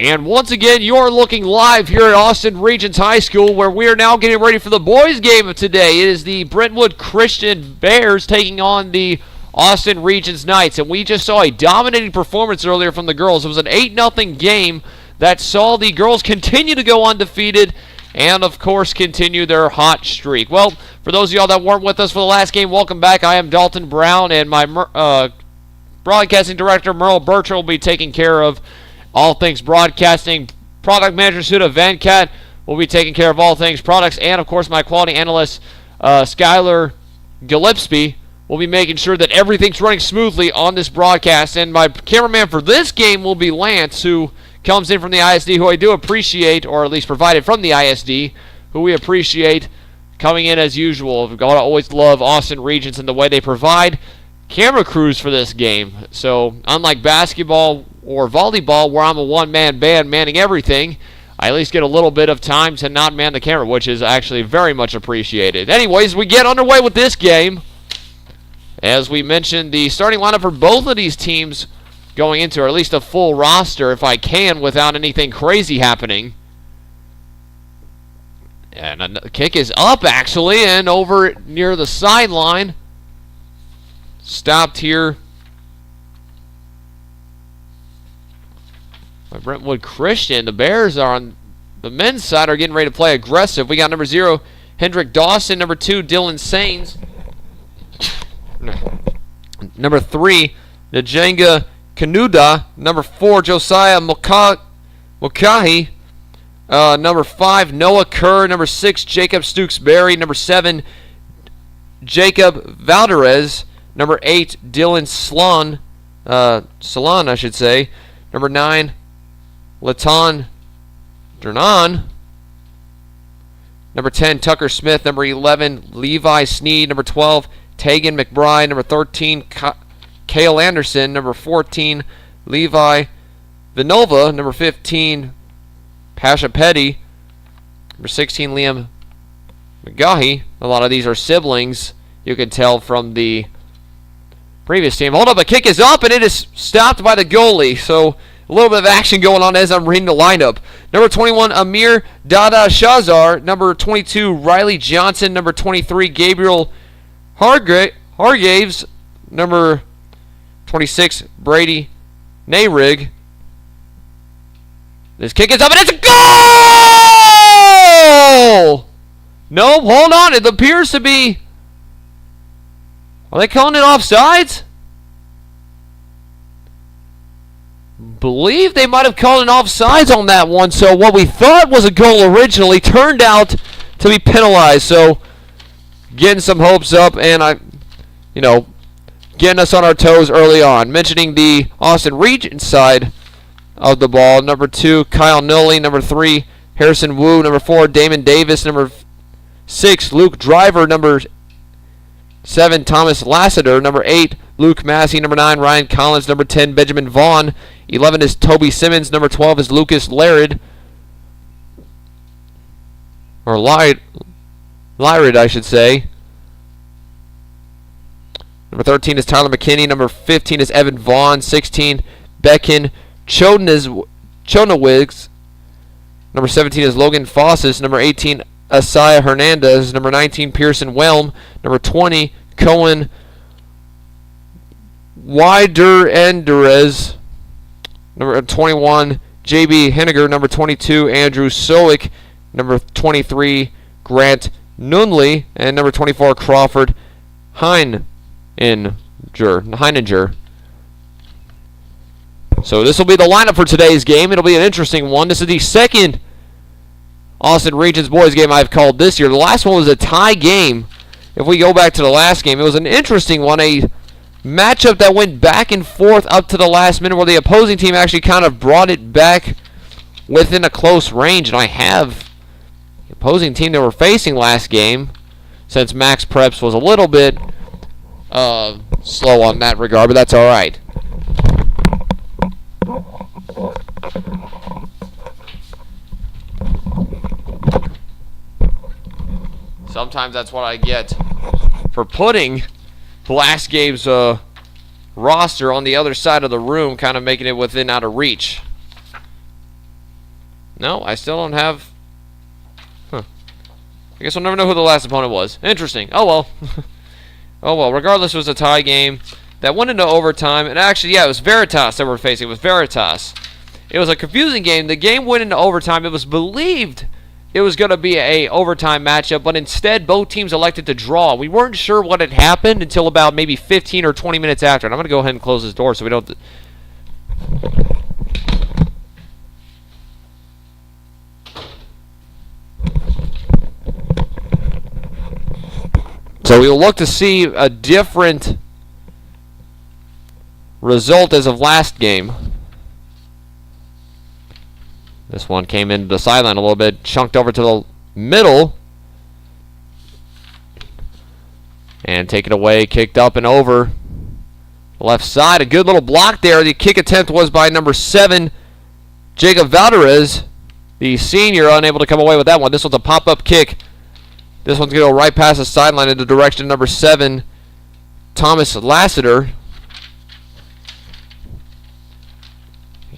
And once again, you're looking live here at Austin Regents High School, where we are now getting ready for the boys' game of today. It is the Brentwood Christian Bears taking on the Austin Regents Knights. And we just saw a dominating performance earlier from the girls. It was an 8-0 game that saw the girls continue to go undefeated and, of course, continue their hot streak. Well, for those of y'all that weren't with us for the last game, welcome back. I am Dalton Brown, and my broadcasting director, Merle Bircher, will be taking care of all things broadcasting. Product manager Suda Venkat will be taking care of all things products. And, of course, my quality analyst, Skylar Gillespie, will be making sure that everything's running smoothly on this broadcast. And my cameraman for this game will be Lance, who comes in from the ISD, who I do appreciate, or at least provided from the ISD, who we appreciate coming in as usual. We've got to always love Austin Regents and the way they provide camera crews for this game. So, unlike basketball or volleyball, where I'm a one-man band manning everything, I at least get a little bit of time to not man the camera, which is actually very much appreciated. Anyways, we get underway with this game. As we mentioned, the starting lineup for both of these teams going into, or at least a full roster, if I can, without anything crazy happening. And the kick is up, actually, and over near the sideline. Stopped here by Brentwood Christian. The Bears are on the men's side, are getting ready to play aggressive. We got number 0, Hendrick Dawson. Number 2, Dylan Sains. Number 3, Njenga Kanuda. Number 4, Josiah Mukahi. Number 5, Noah Kerr. Number 6, Jacob Stooks-Berry. Number 7, Jacob Valderez. Number 8, Dylan Salon, I should say. Number 9, Laton Dernan. Number 10, Tucker Smith. Number 11, Levi Sneed. Number 12, Tegan McBride. Number 13, Kale Anderson. Number 14, Levi Vinova. Number 15, Pasha Petty. Number 16, Liam McGahy. A lot of these are siblings, you can tell from the previous team. Hold up, a kick is up, and it is stopped by the goalie. So a little bit of action going on as I'm reading the lineup. Number 21, Amir Dada Shazar. Number 22, Riley Johnson. Number 23, Gabriel Hargaves. Number 26, Brady Nayrig. This kick is up, and it's a goal! No, hold on. It appears to be... Are they calling it offsides? Believe they might have called an offsides on that one. So what we thought was a goal originally turned out to be penalized. So getting some hopes up and getting us on our toes early on. Mentioning the Austin Regents side of the ball. Number 2, Kyle Nully. Number 3, Harrison Wu. Number 4, Damon Davis. Number 6, Luke Driver. Number 7, Thomas Lassiter. Number 8, Luke Massey. Number 9, Ryan Collins. Number 10, Benjamin Vaughn. 11 is Toby Simmons. Number 12 is Lucas Larid. Or Lyrid, I should say. Number 13 is Tyler McKinney. Number 15 is Evan Vaughn. 16, Becken Chonawigs. Number 17 is Logan Fossis. Number 18, Asaya Hernandez. Number 19, Pearson Whelm. Number 20, Cohen Wider-Enderez. Number 21, J.B. Henniger. Number 22, Andrew Sowick. Number 23, Grant Nunley. And number 24, Crawford Heininger. So this will be the lineup for today's game. It'll be an interesting one. This is the second Austin Regents boys game I've called this year. The last one was a tie game. If we go back to the last game, it was an interesting one, a matchup that went back and forth up to the last minute where the opposing team actually kind of brought it back within a close range. And I have the opposing team that we're facing last game, since Max Preps was a little bit slow on that regard, but that's all right. Sometimes that's what I get for putting last game's roster on the other side of the room, kind of making it within out of reach. No, I still don't have... Huh. I guess we'll never know who the last opponent was. Interesting. Oh, well. Oh, well. Regardless, it was a tie game that went into overtime. And actually, yeah, it was Veritas that we're facing. It was Veritas. It was a confusing game. The game went into overtime. It was believed it was going to be a overtime matchup, but instead both teams elected to draw. We weren't sure what had happened until about maybe 15 or 20 minutes after. And I'm going to go ahead and close this door so we don't... So we'll look to see a different result as of last game. This one came into the sideline a little bit, chunked over to the middle. And taken away, kicked up and over. Left side, a good little block there. The kick attempt was by number 7, Jacob Valdez, the senior, unable to come away with that one. This one's a pop-up kick. This one's going to go right past the sideline in the direction of number 7, Thomas Lassiter.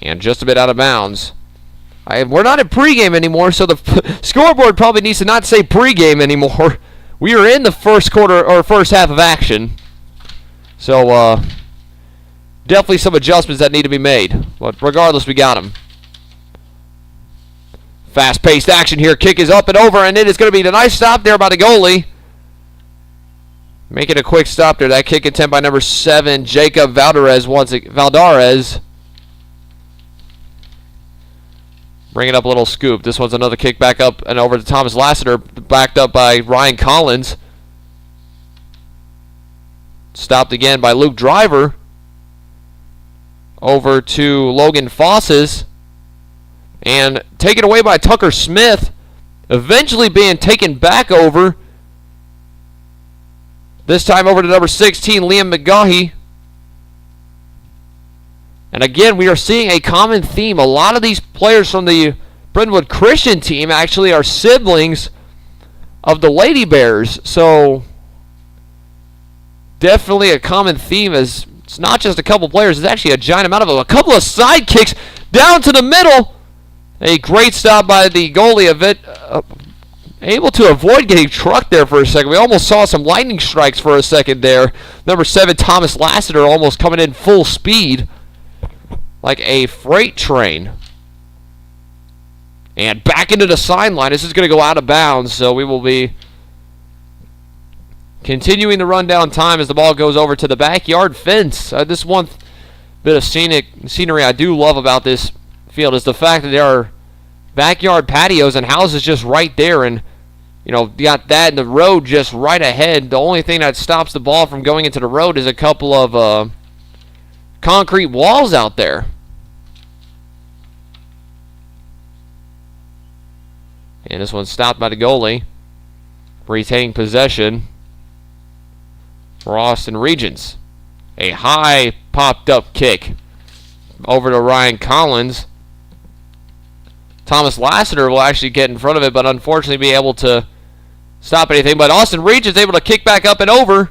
And just a bit out of bounds. We're not in pregame anymore, so the scoreboard probably needs to not say pregame anymore. We are in the first quarter or first half of action. So, definitely some adjustments that need to be made. But regardless, we got them. Fast-paced action here. Kick is up and over, and it is going to be a nice stop there by the goalie. Making a quick stop there. That kick attempt by number 7, Jacob Valdez. Bring it up a little scoop. This one's another kick back up and over to Thomas Lassiter, backed up by Ryan Collins. Stopped again by Luke Driver. Over to Logan Fosses. And taken away by Tucker Smith. Eventually being taken back over. This time over to number 16, Liam McGahee. And again, we are seeing a common theme. A lot of these players from the Brentwood Christian team actually are siblings of the Lady Bears. So, definitely a common theme as it's not just a couple players. It's actually a giant amount of them. A couple of side kicks down to the middle. A great stop by the goalie of it. Able to avoid getting trucked there for a second. We almost saw some lightning strikes for a second there. Number 7, Thomas Lassiter, almost coming in full speed like a freight train. And back into the sideline. This is going to go out of bounds, so we will be continuing to run down time as the ball goes over to the backyard fence. This one bit of scenery I do love about this field is the fact that there are backyard patios and houses just right there, and you know, you got that and the road just right ahead. The only thing that stops the ball from going into the road is a couple of concrete walls out there. And this one's stopped by the goalie. Retaining possession for Austin Regents. A high popped up kick over to Ryan Collins. Thomas Lassiter will actually get in front of it, but unfortunately be able to stop anything. But Austin Regents able to kick back up and over.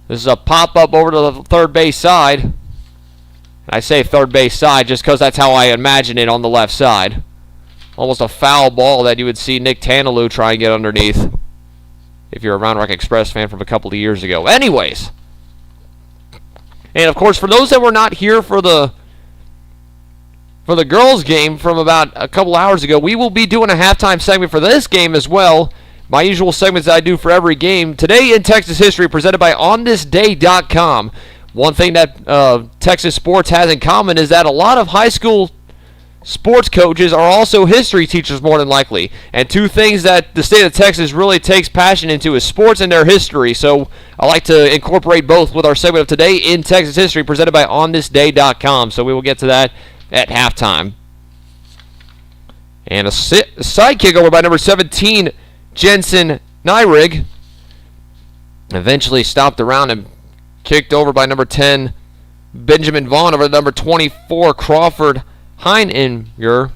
This is a pop-up over to the third base side. I say third base side just because that's how I imagine it on the left side. Almost a foul ball that you would see Nick Tanalou try and get underneath if you're a Round Rock Express fan from a couple of years ago. Anyways. And, of course, for those that were not here for the girls' game from about a couple hours ago, we will be doing a halftime segment for this game as well. My usual segments that I do for every game. Today in Texas History, presented by OnThisDay.com. One thing that Texas sports has in common is that a lot of high school sports coaches are also history teachers more than likely. And two things that the state of Texas really takes passion into is sports and their history. So I like to incorporate both with our segment of Today in Texas History, presented by OnThisDay.com. So we will get to that at halftime. And a side kick over by number 17, Jensen Nyrig. Eventually stopped around and kicked over by number 10, Benjamin Vaughn, over to number 24, Crawford Heininger.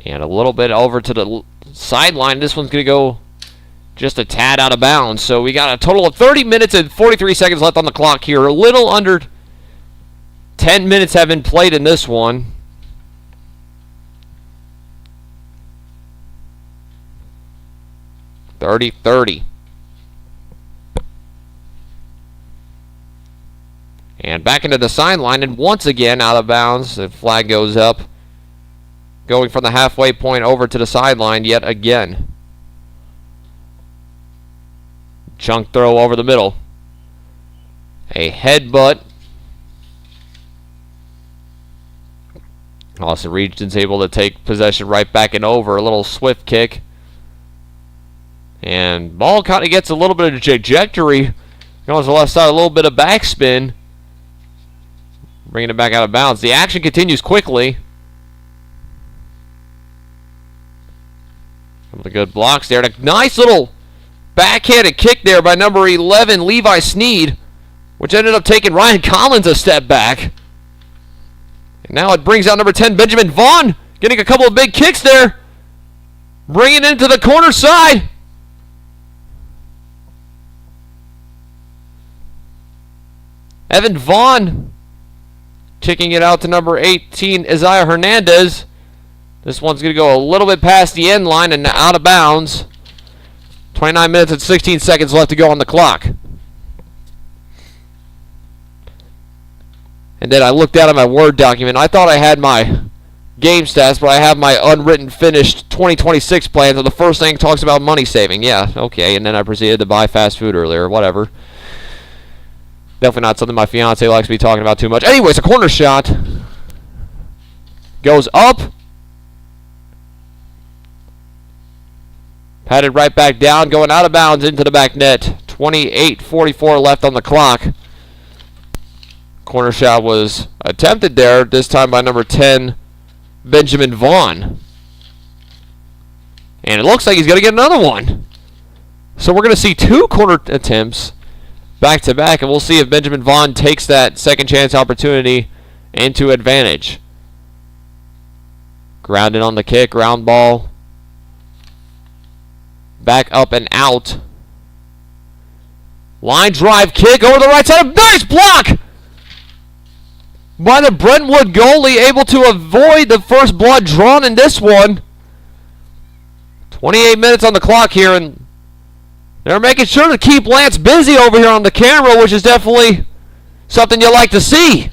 And a little bit over to the sideline. This one's going to go just a tad out of bounds. So we got a total of 30 minutes and 43 seconds left on the clock here. A little under 10 minutes have been played in this one. .30. And back into the sideline, and once again out of bounds. The flag goes up. Going from the halfway point over to the sideline yet again. Chunk throw over the middle. A headbutt. Austin Regents able to take possession right back and over. A little swift kick. And ball kind of gets a little bit of trajectory. Going to the left side, a little bit of backspin. Bringing it back out of bounds. The action continues quickly. Some of the good blocks there. And a nice little backhanded kick there by number 11, Levi Sneed, which ended up taking Ryan Collins a step back. And now it brings out number 10, Benjamin Vaughn, getting a couple of big kicks there. Bringing it into the corner side. Evan Vaughn kicking it out to number 18, Isaiah Hernandez. This one's going to go a little bit past the end line and out of bounds. 29 minutes and 16 seconds left to go on the clock. And then I looked down at my Word document. I thought I had my game stats, but I have my unwritten finished 2026 plans, and the first thing talks about money saving. Yeah, okay. And then I proceeded to buy fast food earlier. Whatever. Definitely not something my fiance likes to be talking about too much. Anyways, a corner shot goes up. Patted right back down, going out of bounds into the back net. 28:44 left on the clock. Corner shot was attempted there, this time by number 10, Benjamin Vaughn. And it looks like he's going to get another one. So we're going to see two corner attempts back to back, and we'll see if Benjamin Vaughn takes that second chance opportunity into advantage. Grounded on the kick, ground ball. Back up and out. Line drive kick over the right side. Nice block by the Brentwood goalie, able to avoid the first blood drawn in this one. 28 minutes on the clock here, and they're making sure to keep Lance busy over here on the camera, which is definitely something you like to see.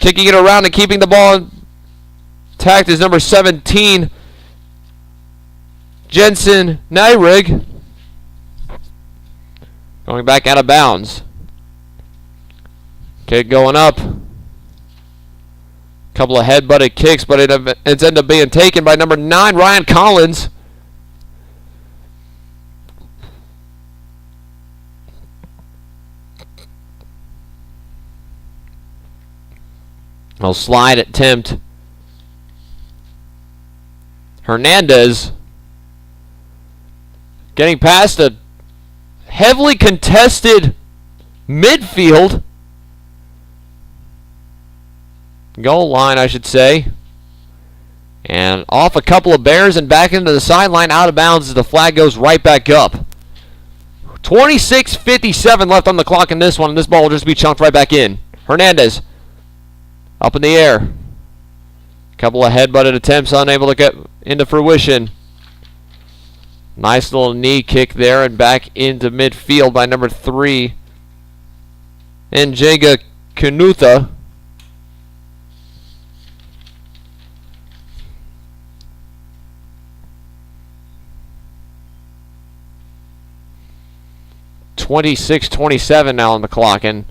Kicking it around and keeping the ball intact is number 17, Jensen Nyrig. Going back out of bounds. Kick going up. Couple of head-butted kicks, but it's ended up being taken by number 9, Ryan Collins. I'll slide attempt. Hernandez getting past a heavily contested midfield. Goal line, I should say. And off a couple of Bears and back into the sideline, out of bounds as the flag goes right back up. 26:57 left on the clock in this one, and this ball will just be chunked right back in. Hernandez up in the air. Couple of head-butted attempts, unable to get into fruition. Nice little knee kick there and back into midfield by number 3, Njega Kanutha. .26-27 now on the clock, and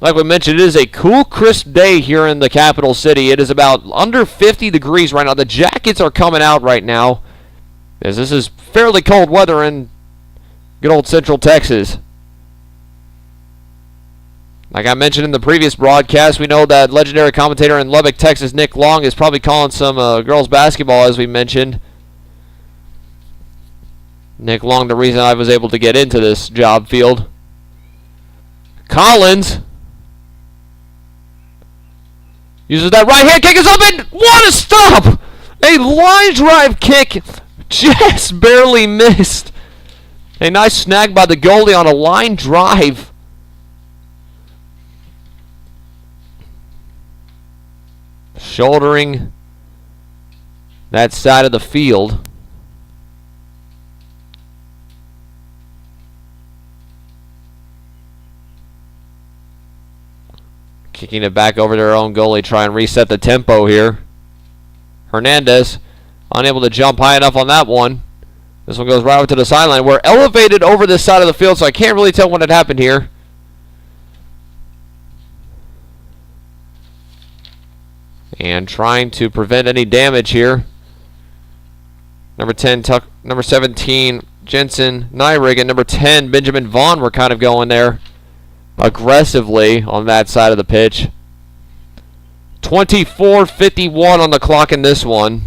like we mentioned, it is a cool, crisp day here in the capital city. It is about under 50 degrees right now. The jackets are coming out right now, as this is fairly cold weather in good old Central Texas. Like I mentioned in the previous broadcast, we know that legendary commentator in Lubbock, Texas, Nick Long, is probably calling some girls basketball, as we mentioned. Nick Long, the reason I was able to get into this job field. Collins Uses that right hand kick. Is up and what a stop! A line drive kick just barely missed. A nice snag by the goalie on a line drive. Shouldering that side of the field. Kicking it back over to their own goalie. Try and reset the tempo here. Hernandez unable to jump high enough on that one. This one goes right over to the sideline. We're elevated over this side of the field, so I can't really tell what had happened here. And trying to prevent any damage here. Number 10, number 17, Jensen Nyrig, and number 10, Benjamin Vaughn were kind of going there aggressively on that side of the pitch. 24:51 on the clock in this one.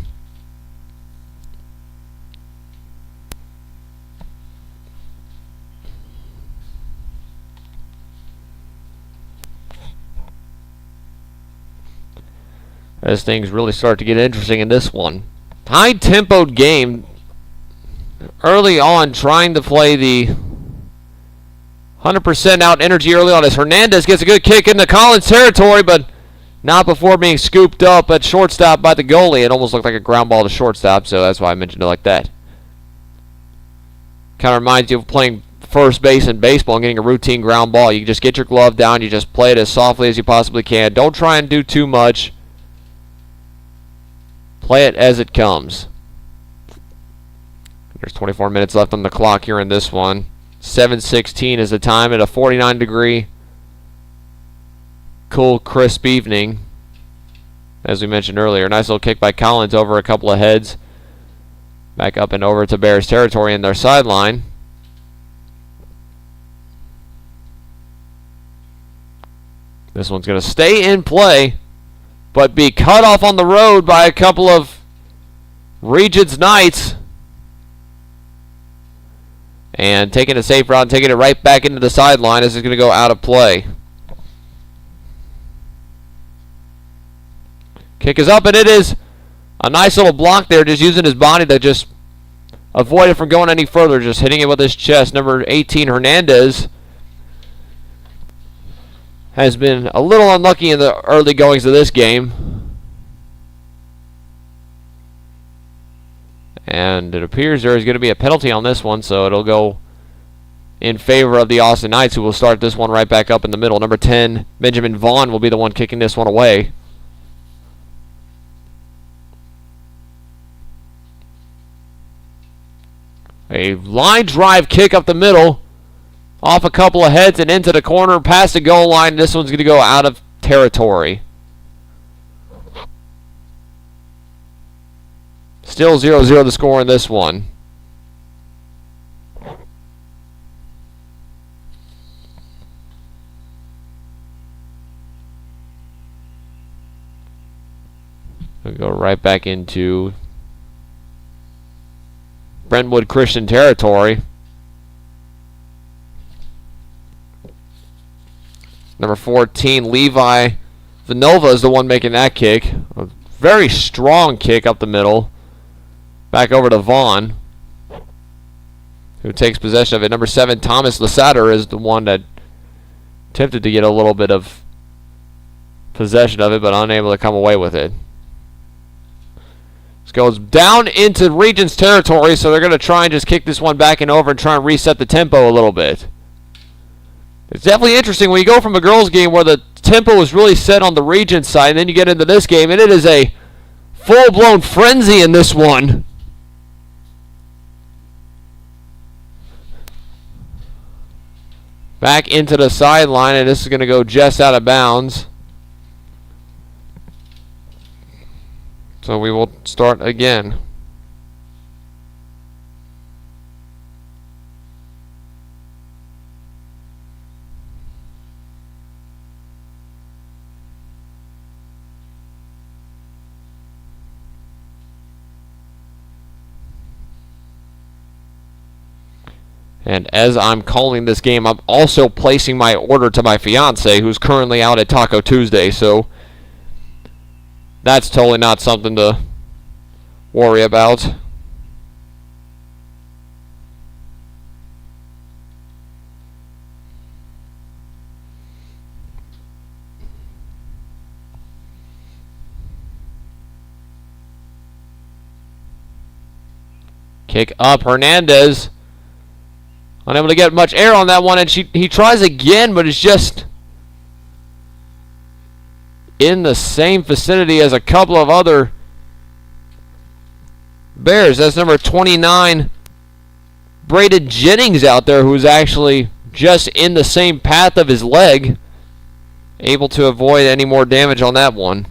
As things really start to get interesting in this one. High-tempoed game early on, trying to play the 100% out energy early on as Hernandez gets a good kick into Collins territory, but not before being scooped up at shortstop by the goalie. It almost looked like a ground ball to shortstop, so that's why I mentioned it like that. Kind of reminds you of playing first base in baseball and getting a routine ground ball. You just get your glove down, you just play it as softly as you possibly can. Don't try and do too much. Play it as it comes. There's 24 minutes left on the clock here in this one. 7:16 is the time at a 49-degree, cool, crisp evening. As we mentioned earlier, nice little kick by Collins over a couple of heads. Back up and over to Bears territory in their sideline. This one's going to stay in play, but be cut off on the road by a couple of Regents Knights. And taking a safe route and taking it right back into the sideline. This is going to go out of play. Kick is up, and it is a nice little block there, just using his body to just avoid it from going any further, just hitting it with his chest. Number 18, Hernandez, has been a little unlucky in the early goings of this game. And it appears there is going to be a penalty on this one, so it'll go in favor of the Austin Knights, who will start this one right back up in the middle. Number 10, Benjamin Vaughn, will be the one kicking this one away. A line drive kick up the middle, off a couple of heads and into the corner, past the goal line. This one's going to go out of territory. Still 0-0 the score in this one. We'll go right back into Brentwood Christian territory. Number 14, Levi Vanova, is the one making that kick. A very strong kick up the middle. Back over to Vaughn, who takes possession of it. Number 7, Thomas Lasater, is the one that attempted to get a little bit of possession of it, but unable to come away with it. This goes down into Regents territory, so they're going to try and just kick this one back and over and try and reset the tempo a little bit. It's definitely interesting when you go from a girls' game where the tempo is really set on the Regents side, and then you get into this game, and it is a full-blown frenzy in this one. Back into the sideline, and this is going to go just out of bounds. So we will start again. And as I'm calling this game, I'm also placing my order to my fiance, who's currently out at Taco Tuesday. So That's totally not something to worry about. Kick up, Hernandez. Unable to get much air on that one, and he tries again, but it's just in the same vicinity as a couple of other Bears. That's number 29, Braden Jennings out there, who's actually just in the same path of his leg, able to avoid any more damage on that one.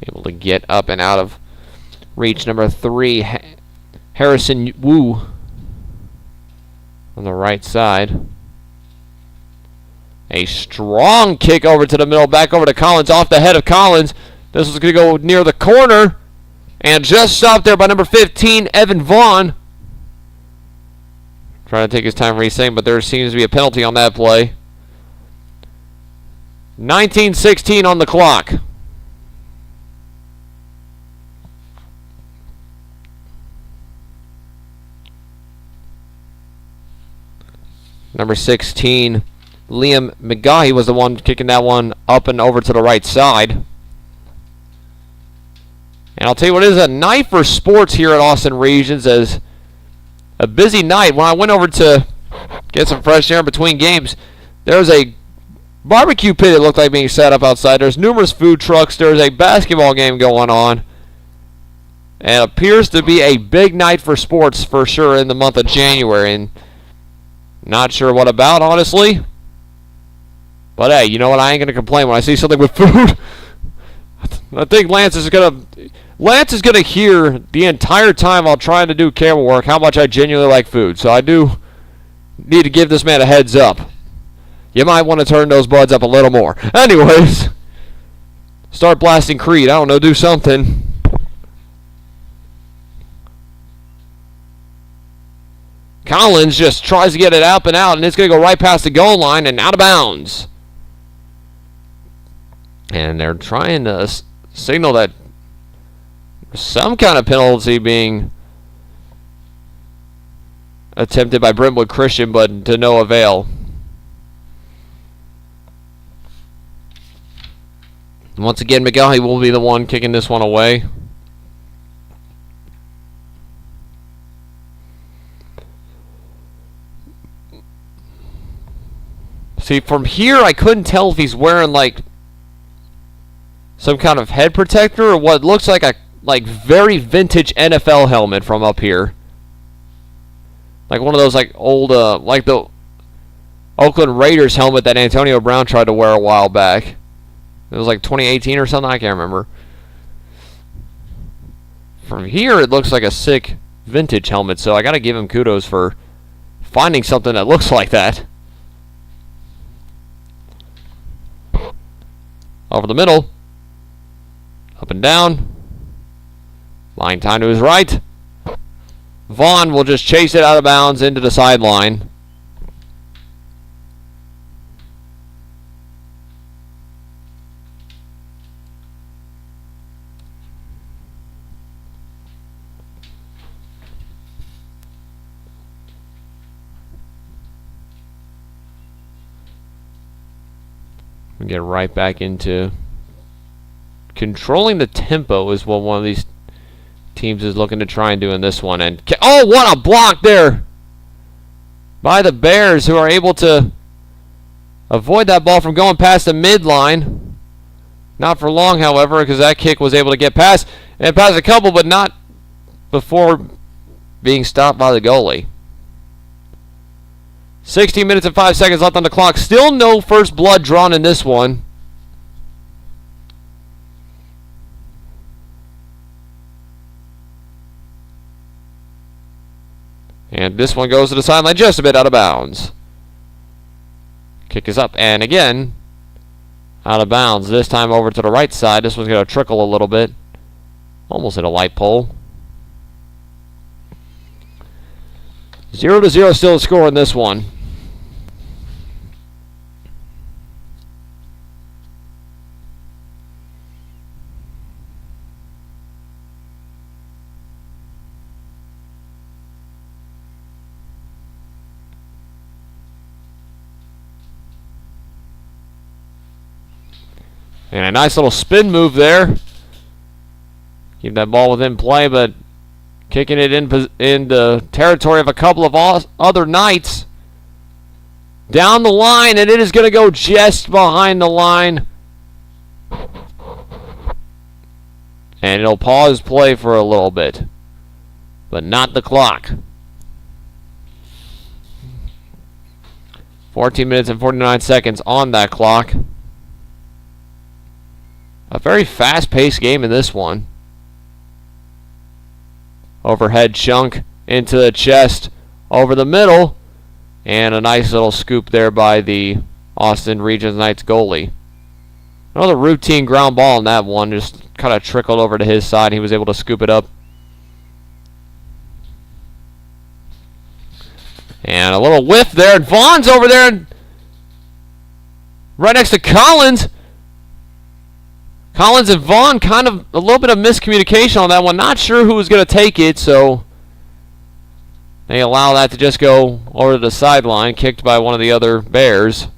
Able to get up and out of reach. Number 3, Harrison Wu on the right side. A strong kick over to the middle, back over to Collins, off the head of Collins. This was going to go near the corner, and just stopped there by number 15, Evan Vaughn. Trying to take his time resetting, but there seems to be a penalty on that play. 19:16 on the clock. Number 16, Liam McGaughy was the one kicking that one up and over to the right side. And I'll tell you what, it is a night for sports here at Austin Regents, as a busy night. When I went over to get some fresh air in between games, there was a barbecue pit that looked like being set up outside. There's numerous food trucks. There's a basketball game going on. And it appears to be a big night for sports for sure in the month of January. And not sure what about, honestly. But hey, you know what? I ain't going to complain when I see something with food. I think Lance is going to hear the entire time while trying to do camera work how much I genuinely like food. So I do need to give this man a heads up. You might want to turn those buds up a little more. Anyways, start blasting Creed. I don't know, do something. Collins just tries to get it up and out, and it's going to go right past the goal line and out of bounds. And they're trying to signal that some kind of penalty being attempted by Brentwood Christian, but to no avail. Once again, McGaughy will be the one kicking this one away. See, from here, I couldn't tell if he's wearing, like, some kind of head protector or what looks like a very vintage NFL helmet from up here. Like one of those, like, old, like the Oakland Raiders helmet that Antonio Brown tried to wear a while back. It was like 2018 or something, I can't remember. From here, it looks like a sick vintage helmet, so I gotta give him kudos for finding something that looks like that. Over the middle. Up and down. Line time to his right. Vaughn will just chase it out of bounds into the sideline. We get right back into controlling the tempo is what one of these teams is looking to try and do in this one. And oh, what a block there by the Bears, who are able to avoid that ball from going past the midline. Not for long, however, because that kick was able to get past and past a couple, but not before being stopped by the goalie. 16 minutes and 5 seconds left on the clock. Still no first blood drawn in this one. And this one goes to the sideline just a bit out of bounds. Kick is up, and again, out of bounds. This time over to the right side. This one's going to trickle a little bit. Almost hit a light pole. 0-0 still a score in this one. And a nice little spin move there. Keep that ball within play, but kicking it in the territory of a couple of other Knights. Down the line, and it is going to go just behind the line. And it'll pause play for a little bit, but not the clock. 14 minutes and 49 seconds on that clock. A very fast-paced game in this one. Overhead chunk into the chest, over the middle, and a nice little scoop there by the Austin Regents Knights goalie. Another routine ground ball in that one, just kind of trickled over to his side. He was able to scoop it up. And a little whiff there, and Vaughn's over there, right next to Collins. Collins and Vaughn, kind of a little bit of miscommunication on that one. Not sure who was going to take it, so they allow that to just go over to the sideline, kicked by one of the other Bears.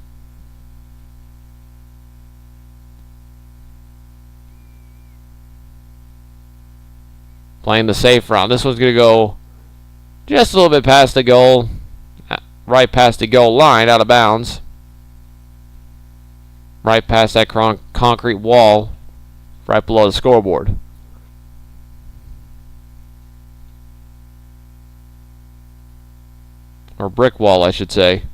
Playing the safe route. This one's going to go just a little bit past the goal, right past the goal line, out of bounds. Right past that concrete wall, right below the scoreboard. Or brick wall, I should say.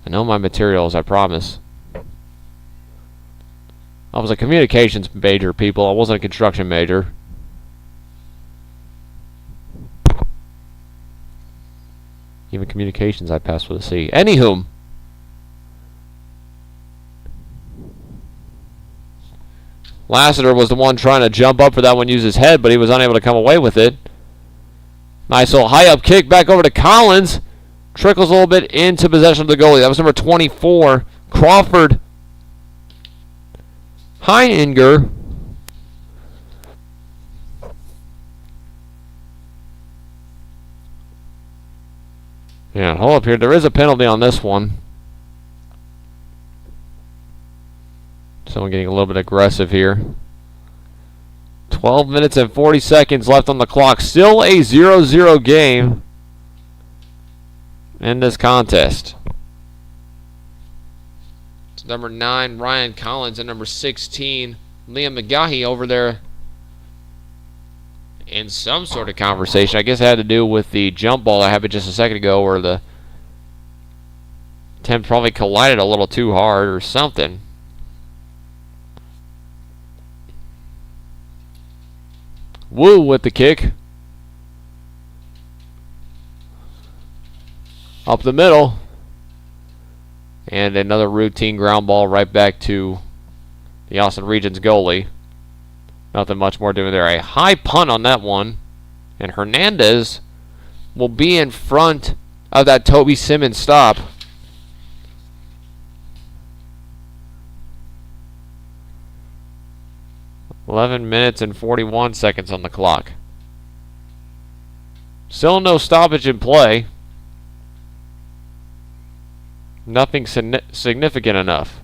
I know my materials, I promise. I was a communications major, people. I wasn't a construction major. Even communications I passed with a C. Anywho. Lassiter was the one trying to jump up for that one, use his head, but he was unable to come away with it. Nice little high-up kick back over to Collins. Trickles a little bit into possession of the goalie. That was number 24, Crawford Heininger. Yeah, hold up here. There is a penalty on this one. Someone getting a little bit aggressive here. 12 minutes and 40 seconds left on the clock. Still a 0-0 game in this contest. It's number 9, Ryan Collins, and number 16, Liam McGahee over there in some sort of conversation. I guess it had to do with the jump ball that happened just a second ago, where the attempt probably collided a little too hard or something. Wu with the kick. Up the middle. And another routine ground ball right back to the Austin Regents goalie. Nothing much more doing there. A high punt on that one. And Hernandez will be in front of that Toby Simmons stop. (11 minutes and 41 seconds on the clock. Still no stoppage in play. Nothing significant enough.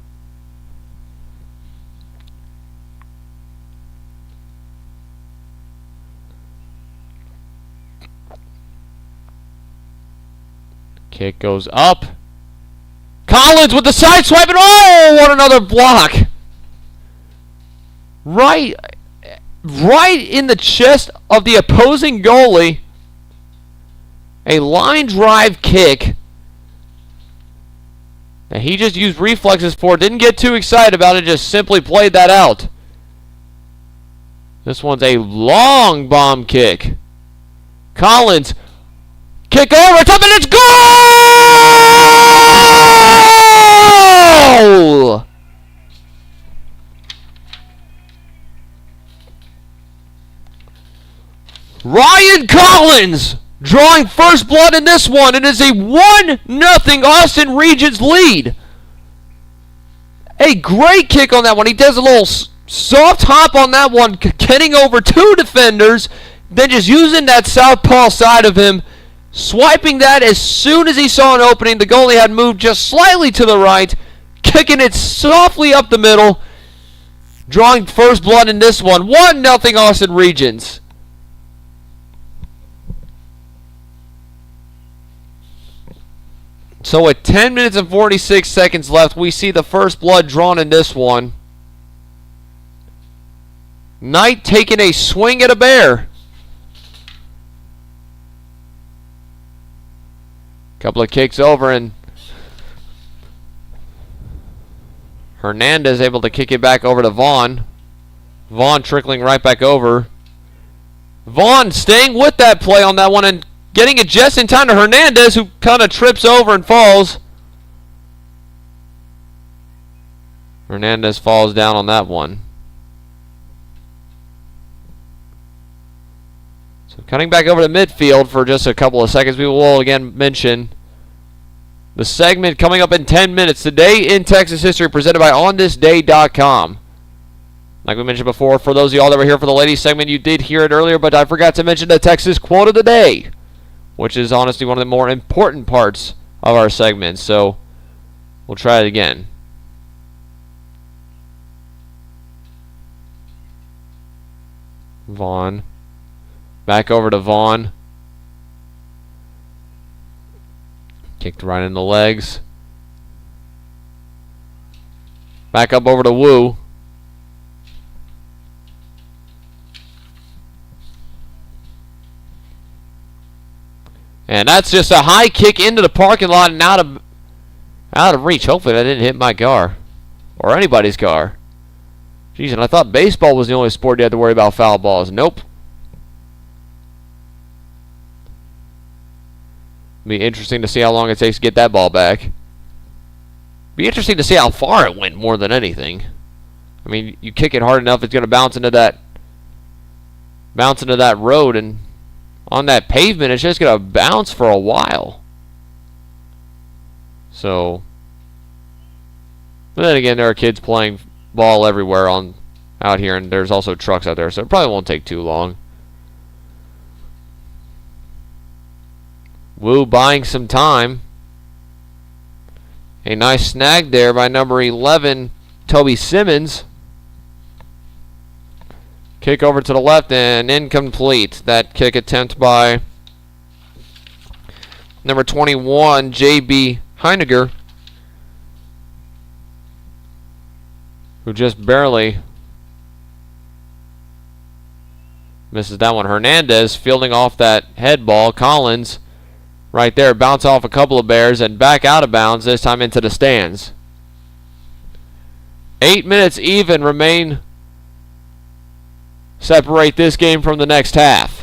Kick goes up. Collins with the side swipe, and oh, what another block! Right in the chest of the opposing goalie. A line drive kick that he just used reflexes for. Didn't get too excited about it, just simply played that out. This one's a long bomb kick. Collins. Kick over. Top and it's goal! Ryan Collins drawing first blood in this one. It is a 1-0 Austin Regents lead. A great kick on that one. He does a little soft hop on that one, getting over 2 defenders, then just using that southpaw side of him, swiping that as soon as he saw an opening. The goalie had moved just slightly to the right, kicking it softly up the middle, drawing first blood in this one. 1-0 Austin Regents. So with 10 minutes and 46 seconds left, we see the first blood drawn in this one. Knight taking a swing at a bear. Couple of kicks over, and Hernandez able to kick it back over to Vaughn. Vaughn trickling right back over. Vaughn staying with that play on that one and getting it just in time to Hernandez, who kind of trips over and falls. Hernandez falls down on that one. So cutting back over to midfield for just a couple of seconds, we will again mention the segment coming up in 10 minutes. Today in Texas History, presented by OnThisDay.com. Like we mentioned before, for those of y'all that were here for the ladies segment, you did hear it earlier, but I forgot to mention the Texas Quote of the Day, which is honestly one of the more important parts of our segment. So we'll try it again. Vaughn. Back over to Vaughn. Kicked right in the legs. Back up over to Wu. And that's just a high kick into the parking lot and out of reach. Hopefully that didn't hit my car. Or anybody's car. Jeez, and I thought baseball was the only sport you had to worry about foul balls. Nope. Be interesting to see how long it takes to get that ball back. Be interesting to see how far it went more than anything. I mean, you kick it hard enough, it's going to bounce into that road, and on that pavement, it's just going to bounce for a while. So, but then again, there are kids playing ball everywhere out here, and there's also trucks out there, so it probably won't take too long. Wu buying some time. A nice snag there by number 11, Toby Simmons. Kick over to the left and incomplete. That kick attempt by number 21, J.B. Heiniger, who just barely misses that one. Hernandez fielding off that head ball. Collins right there, bounce off a couple of Bears and back out of bounds, this time into the stands. 8 minutes even remain, separate this game from the next half.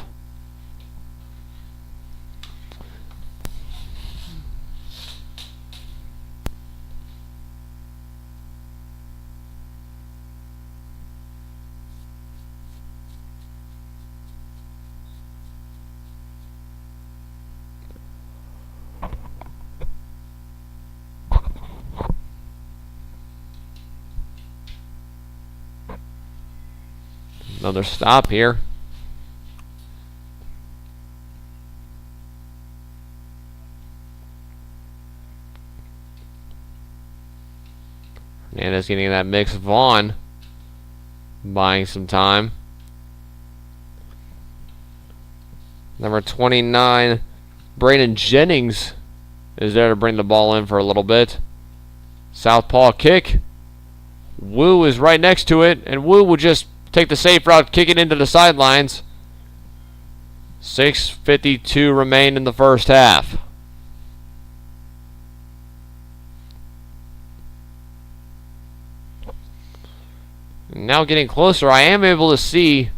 Another stop here. Hernandez getting that mix. Vaughn buying some time. Number 29, Brandon Jennings is there to bring the ball in for a little bit. Southpaw kick. Wu is right next to it, and Wu will just take the safe route, kick it into the sidelines. 6:52 remain in the first half. Now getting closer, I am able to see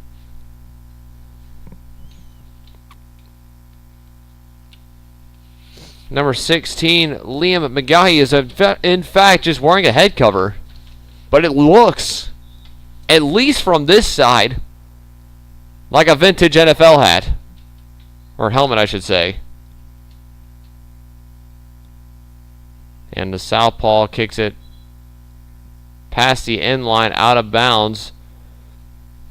Number 16, Liam McGahey, is in fact just wearing a head cover. But it looks, at least from this side, like a vintage NFL hat. Or helmet, I should say. And the southpaw kicks it past the end line, out of bounds.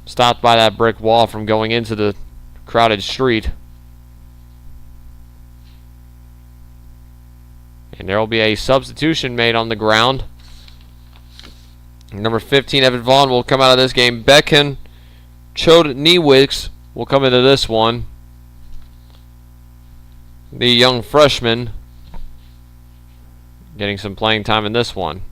Stopped by that brick wall from going into the crowded street. And there will be a substitution made on the ground. Number 15, Evan Vaughn, will come out of this game. Beckham Chodniewicz will come into this one. The young freshman getting some playing time in this one.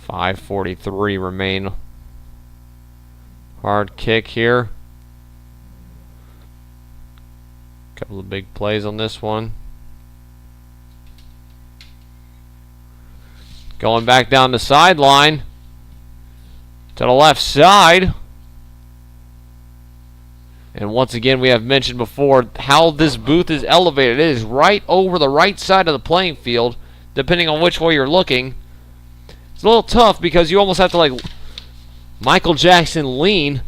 .543 remain. Hard kick here. Couple of big plays on this one. Going back down the sideline to the left side. And once again, we have mentioned before how this booth is elevated. It is right over the right side of the playing field, depending on which way you're looking. It's a little tough because you almost have to, like, Michael Jackson lean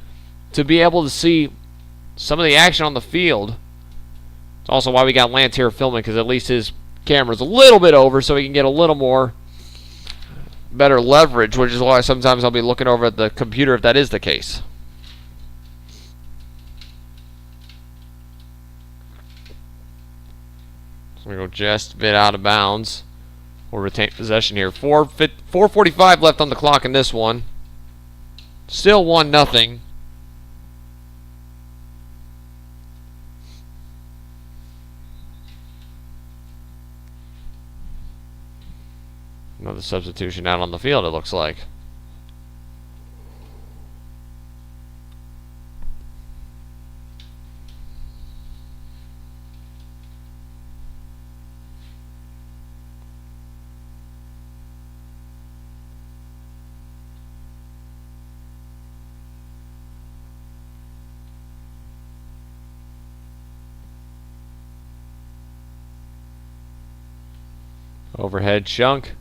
to be able to see some of the action on the field. It's also why we got Lance here filming, because at least his camera's a little bit over so he can get a little more better leverage, which is why sometimes I'll be looking over at the computer if that is the case. So we go just a bit out of bounds. We'll retain possession here. 4:45 left on the clock in this one. Still 1-0. Another substitution out on the field, it looks like. Overhead chunk.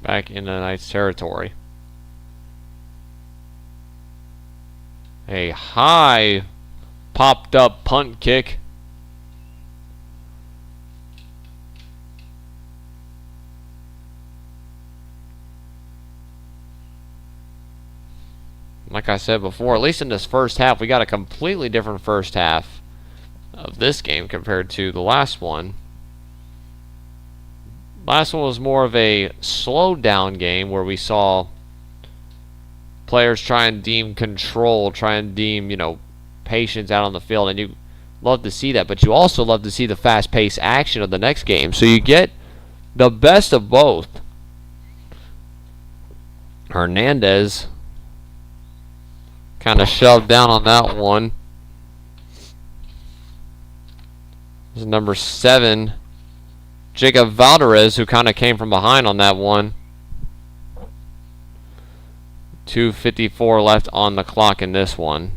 Back into the Knights' territory. A high popped up punt kick. Like I said before, at least in this first half, we got a completely different first half of this game compared to the last one. Last one was more of a slowed down game where we saw players try and deem control, try and deem, patience out on the field, and you love to see that, but you also love to see the fast-paced action of the next game. So you get the best of both. Hernandez kind of shoved down on that one. This is number 7, Jacob Valderez, who kind of came from behind on that one. 2:54 left on the clock in this one.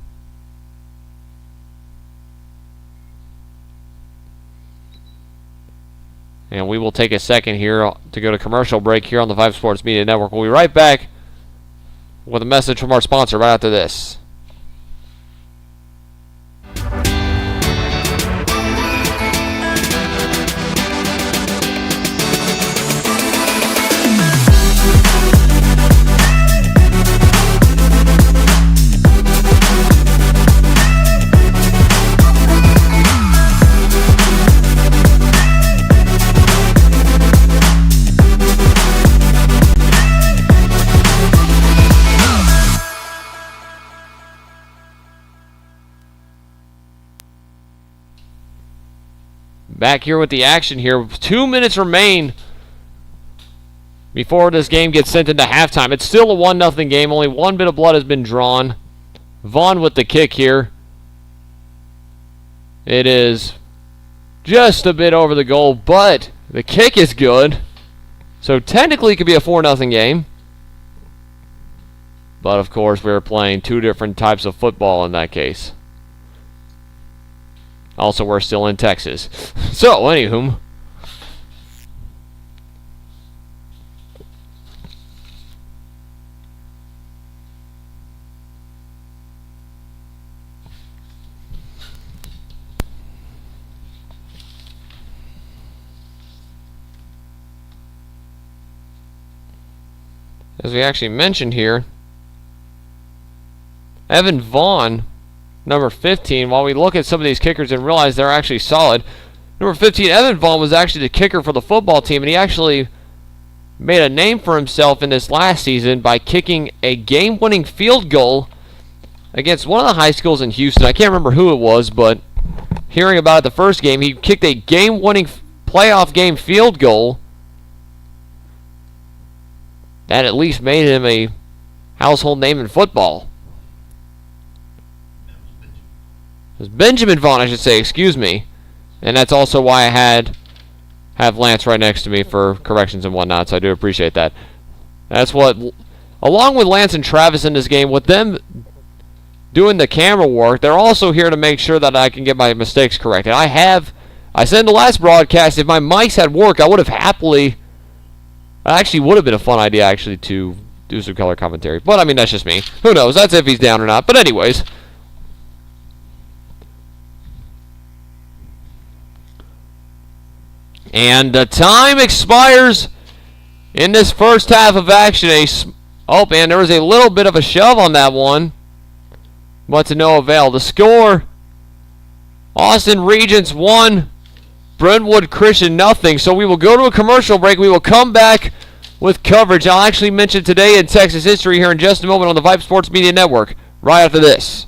And we will take a second here to go to commercial break here on the Vype Sports Media Network. We'll be right back with a message from our sponsor right after this. Back here with the action here. 2 minutes remain before this game gets sent into halftime. It's still a 1-0 game. Only one bit of blood has been drawn. Vaughn with the kick here. It is just a bit over the goal, but the kick is good. So technically it could be a 4-0 game. But of course we're playing two different types of football in that case. Also, we're still in Texas. So, anywho. As we actually mentioned here, Evan Vaughn, number 15, while we look at some of these kickers and realize they're actually solid, number 15, Evan Vaughn, was actually the kicker for the football team, and he actually made a name for himself in this last season by kicking a game-winning field goal against one of the high schools in Houston. I can't remember who it was, but hearing about it the first game, he kicked a game-winning playoff game field goal that at least made him a household name in football. It was Benjamin Vaughn, I should say, excuse me. And that's also why I have Lance right next to me for corrections and whatnot, so I do appreciate that. That's what, along with Lance and Travis in this game, with them doing the camera work, they're also here to make sure that I can get my mistakes corrected. I said in the last broadcast, if my mics had worked, I would have happily... It actually would have been a fun idea, actually, to do some color commentary. But, I mean, that's just me. Who knows? That's if he's down or not. But anyways. And the time expires in this first half of action. Oh, man, there was a little bit of a shove on that one. But to no avail. The score, Austin Regents 1. Brentwood Christian nothing. So we will go to a commercial break. We will come back with coverage. I'll actually mention today in Texas history here in just a moment on the Vype Sports Media Network right after this.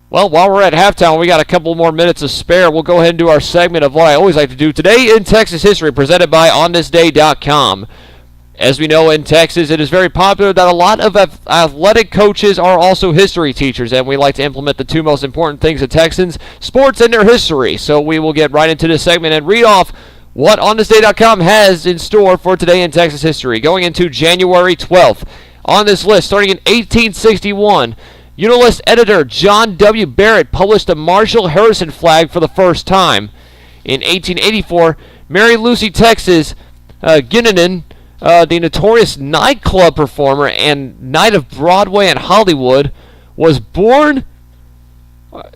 Well, while we're at halftime, we got a couple more minutes to spare. We'll go ahead and do our segment of what I always like to do today in Texas history, presented by OnThisDay.com. As we know, in Texas, it is very popular that a lot of athletic coaches are also history teachers, and we like to implement the two most important things to Texans, sports and their history. So we will get right into this segment and read off what OnThisDay.com has in store for today in Texas history. Going into January 12th, on this list. Starting in 1861, Unilist editor John W. Barrett published the Marshall Harrison flag for the first time. In 1884, Mary Lucy Texas Ginnanen, the notorious nightclub performer and Knight of Broadway and Hollywood, was born.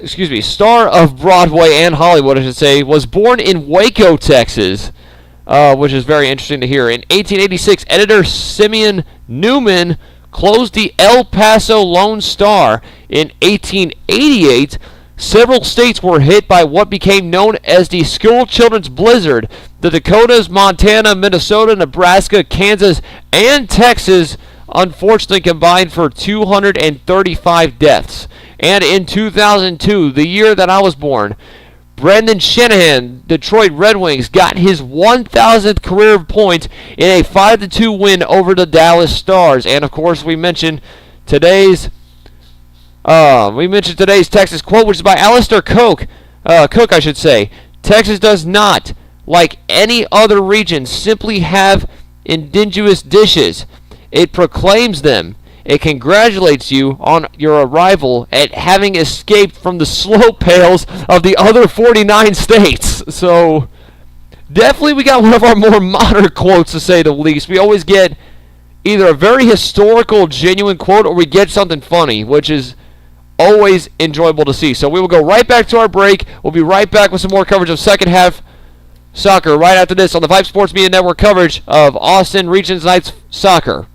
Star of Broadway and Hollywood, I should say, was born in Waco, Texas, which is very interesting to hear. In 1886, editor Simeon Newman closed the El Paso Lone Star. In 1888, several states were hit by what became known as the school children's blizzard. The Dakotas, Montana, Minnesota, Nebraska, Kansas, and Texas unfortunately combined for 235 deaths. And in 2002, the year that I was born, Brendan Shanahan, Detroit Red Wings, got his 1,000th career point in a 5-2 win over the Dallas Stars. And of course, we mentioned today's Texas quote, which is by Alistair Cook. Cook, I should say. Texas does not, like any other region, simply have indigenous dishes. It proclaims them. It congratulates you on your arrival at having escaped from the slope pails of the other 49 states. So, definitely we got one of our more modern quotes, to say the least. We always get either a very historical, genuine quote, or we get something funny, which is always enjoyable to see. So we will go right back to our break. We'll be right back with some more coverage of second half soccer right after this on the Vype Sports Media Network coverage of Austin Regents Knights soccer.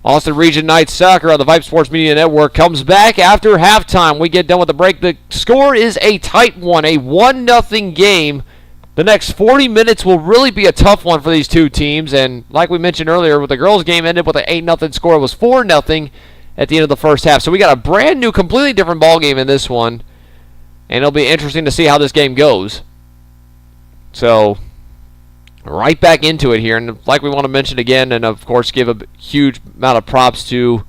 Austin Region Knights Soccer on the Vype Sports Media Network comes back after halftime. We get done with the break. The score is a tight one, a 1-0 game. The next 40 minutes will really be a tough one for these two teams. And like we mentioned earlier, with the girls' game ended with an 8-0 score. It was 4-0 at the end of the first half. So we got a brand new, completely different ball game in this one. And it'll be interesting to see how this game goes. So, right back into it here. And like we want to mention again, and of course give a huge amount of props to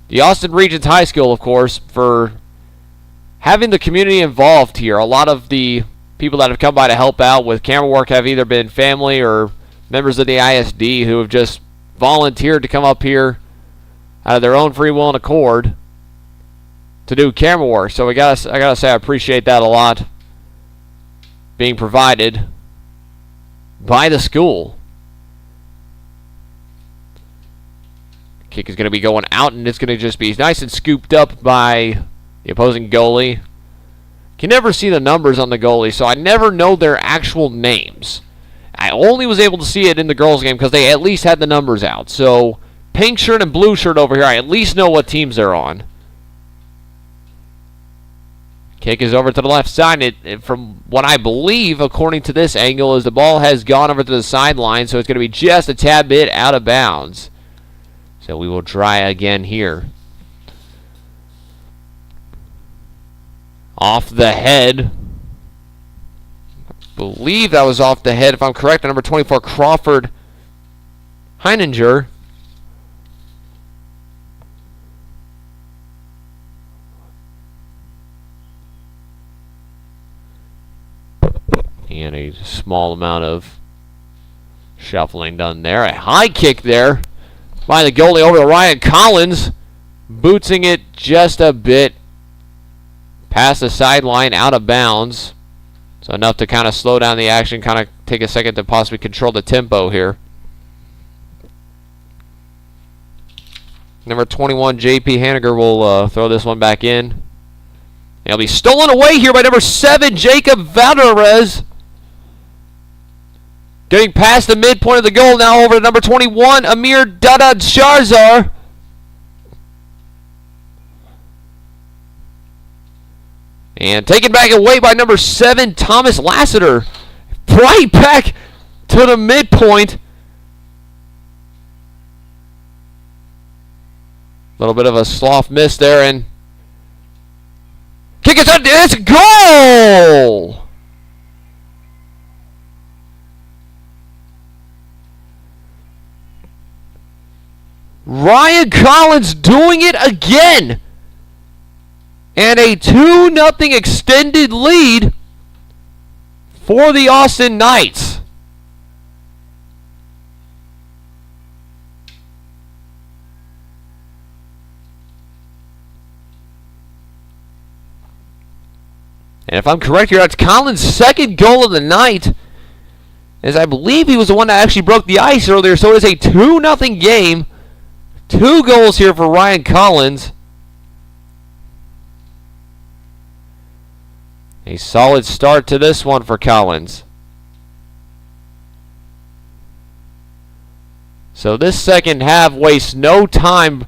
the Austin Regents High School, of course, for having the community involved here. A lot of the people that have come by to help out with camera work have either been family or members of the ISD who have just volunteered to come up here out of their own free will and accord to do camera work. So I gotta say I appreciate that a lot, being provided by the school. Kick is going to be going out, and it's going to just be nice and scooped up by the opposing goalie. Can never see the numbers on the goalie, so I never know their actual names. I only was able to see it in the girls' game because they at least had the numbers out. So, pink shirt and blue shirt over here, I at least know what teams they're on. Kick is over to the left side. It, from what I believe, according to this angle, is the ball has gone over to the sideline, so it's going to be just a tad bit out of bounds. So we will try again here. Off the head. I believe that was off the head, if I'm correct. Number 24, Crawford Heininger. And a small amount of shuffling done there. A high kick there by the goalie over to Ryan Collins. Bootsing it just a bit past the sideline, out of bounds. So enough to kind of slow down the action, kind of take a second to possibly control the tempo here. Number 21, J.P. Haniger will throw this one back in. It'll be stolen away here by number 7, Jacob Valderez. Getting past the midpoint of the goal now over to number 21, Amir Dadad Sharzar. And taken back away by number 7, Thomas Lassiter. Right back to the midpoint. A little bit of a sloth miss there, and kick it out. It's a goal! Ryan Collins doing it again. And a 2-0 extended lead for the Austin Knights. And if I'm correct here, that's Collins' second goal of the night, as I believe he was the one that actually broke the ice earlier. So it's a 2-0 game. 2 goals here for Ryan Collins. A solid start to this one for Collins. So this second half wastes no time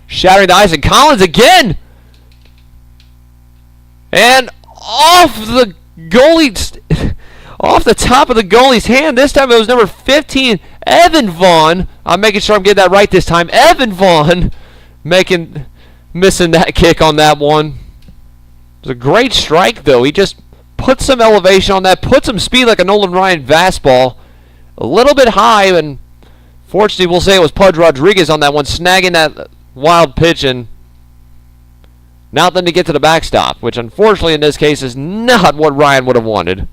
shattering the ice. And Collins again! And off the goalie, off the top of the goalie's hand. This time it was number 15, Evan Vaughn. I'm making sure I'm getting that right this time. Evan Vaughn missing that kick on that one. It was a great strike, though. He just put some elevation on that, put some speed like a Nolan Ryan fastball. A little bit high, and fortunately we'll say it was Pudge Rodriguez on that one, snagging that wild pitch and nothing to get to the backstop, which unfortunately in this case is not what Ryan would have wanted.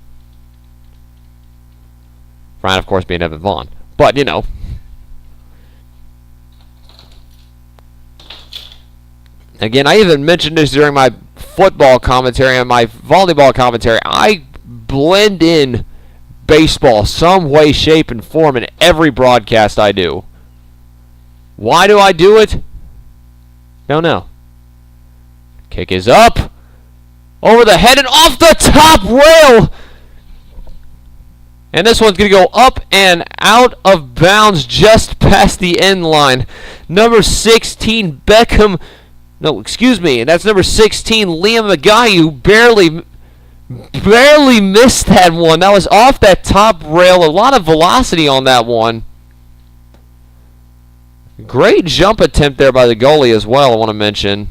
Ryan, of course, being Evan Vaughn. But, you know. Again, I even mentioned this during my football commentary and my volleyball commentary. I blend in baseball some way, shape, and form in every broadcast I do. Why do I do it? Don't know. Kick is up. Over the head and off the top rail. And this one's going to go up and out of bounds just past the end line. Number 16, Beckham. No, excuse me. That's number 16, Liam Magayu. Barely missed that one. That was off that top rail. A lot of velocity on that one. Great jump attempt there by the goalie as well, I want to mention.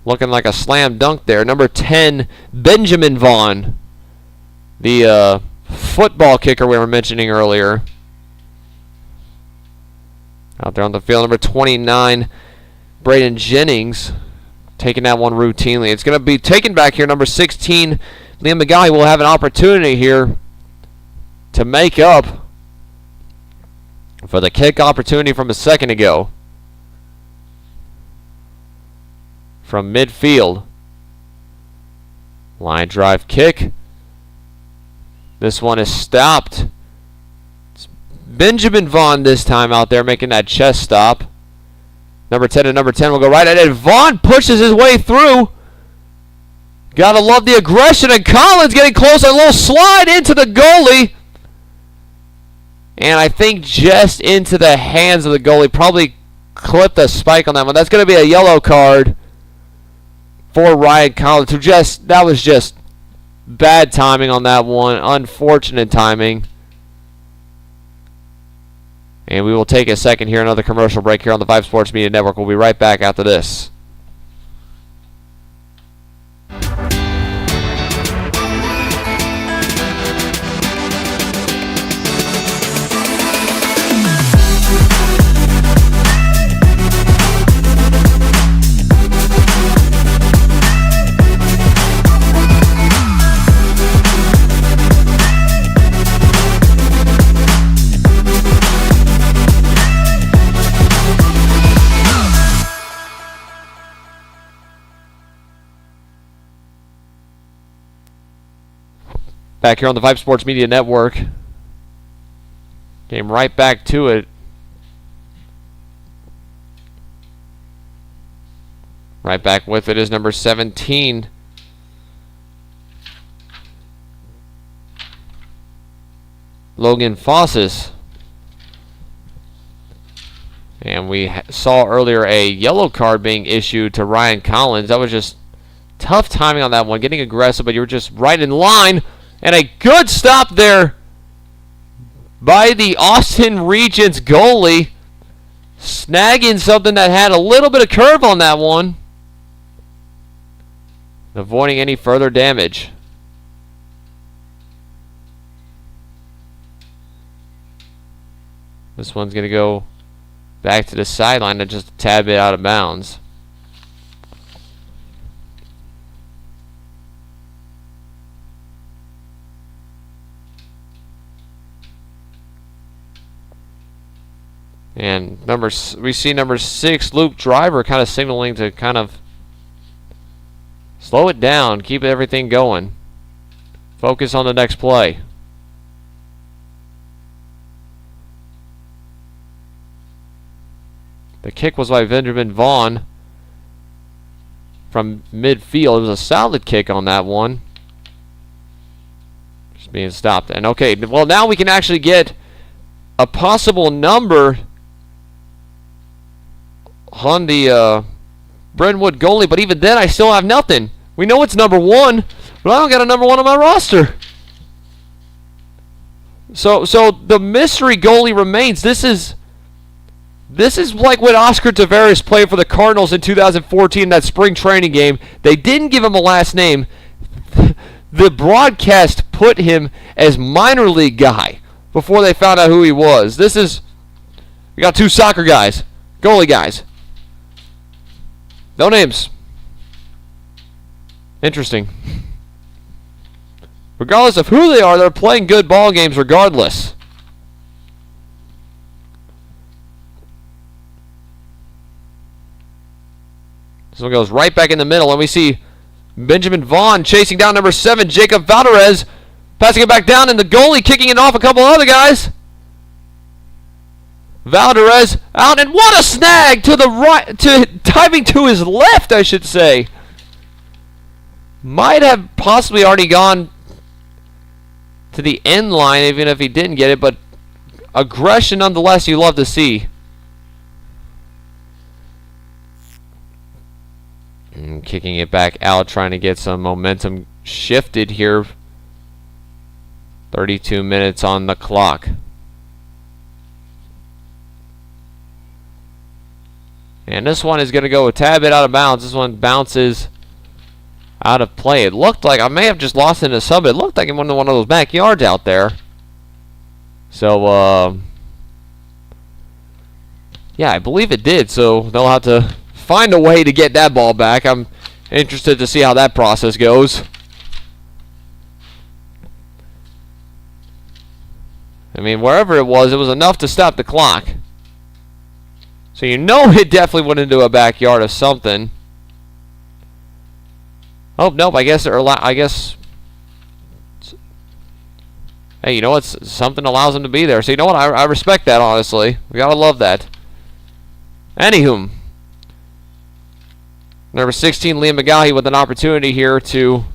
Looking like a slam dunk there. Number 10, Benjamin Vaughn. The football kicker we were mentioning earlier. Out there on the field. Number 29, Braden Jennings. Taking that one routinely. It's going to be taken back here. Number 16, Liam McGuy will have an opportunity here to make up for the kick opportunity from a second ago. From midfield. Line drive kick. This one is stopped. It's Benjamin Vaughn this time out there making that chest stop. Number 10 and number 10 will go right at it. Vaughn pushes his way through. Gotta love the aggression. And Collins getting close. A little slide into the goalie. And I think just into the hands of the goalie. Probably clipped a spike on that one. That's going to be a yellow card for Ryan Collins. That was just bad timing on that one. Unfortunate timing. And we will take a second here, another commercial break here on the Vype Sports Media Network. We'll be right back after this. Back here on the Vype Sports Media Network. Came right back to it. Right back with it is number 17. Logan Fosses. And we saw earlier a yellow card being issued to Ryan Collins. That was just tough timing on that one. Getting aggressive, but you were just right in line. And a good stop there by the Austin Regents goalie. Snagging something that had a little bit of curve on that one. Avoiding any further damage. This one's going to go back to the sideline and just a tad bit out of bounds. And we see number 6, Luke Driver, kind of signaling to kind of slow it down, keep everything going. Focus on the next play. The kick was by Benjamin Vaughn from midfield. It was a solid kick on that one. Just being stopped. And okay, well now we can actually get a possible number on the Brentwood goalie, but even then I still have nothing. We know it's number 1, but I don't got a number 1 on my roster. So the mystery goalie remains. This is like when Oscar Tavares played for the Cardinals in 2014, that spring training game. They didn't give him a last name. The broadcast put him as minor league guy before they found out who he was. We got 2 soccer guys, goalie guys. No names. Interesting. Regardless of who they are, they're playing good ball games regardless. This one goes right back in the middle, and we see Benjamin Vaughn chasing down number 7, Jacob Valderez, passing it back down, and the goalie kicking it off a couple other guys. Valderez out, and what a snag to the right, diving to his left, I should say. Might have possibly already gone to the end line, even if he didn't get it, but aggression nonetheless you love to see. And kicking it back out, trying to get some momentum shifted here. 32 minutes on the clock. And this one is going to go a tad bit out of bounds. This one bounces out of play. It looked like, I may have just lost it in a sub, it looked like it went to one of those backyards out there. So, yeah, I believe it did. So they'll have to find a way to get that ball back. I'm interested to see how that process goes. I mean, wherever it was enough to stop the clock. So you know it definitely went into a backyard of something. Oh, nope, I guess, hey, you know what? Something allows them to be there. So you know what? I respect that, honestly. We gotta love that. Anywho, number 16, Liam McGaughy, with an opportunity here to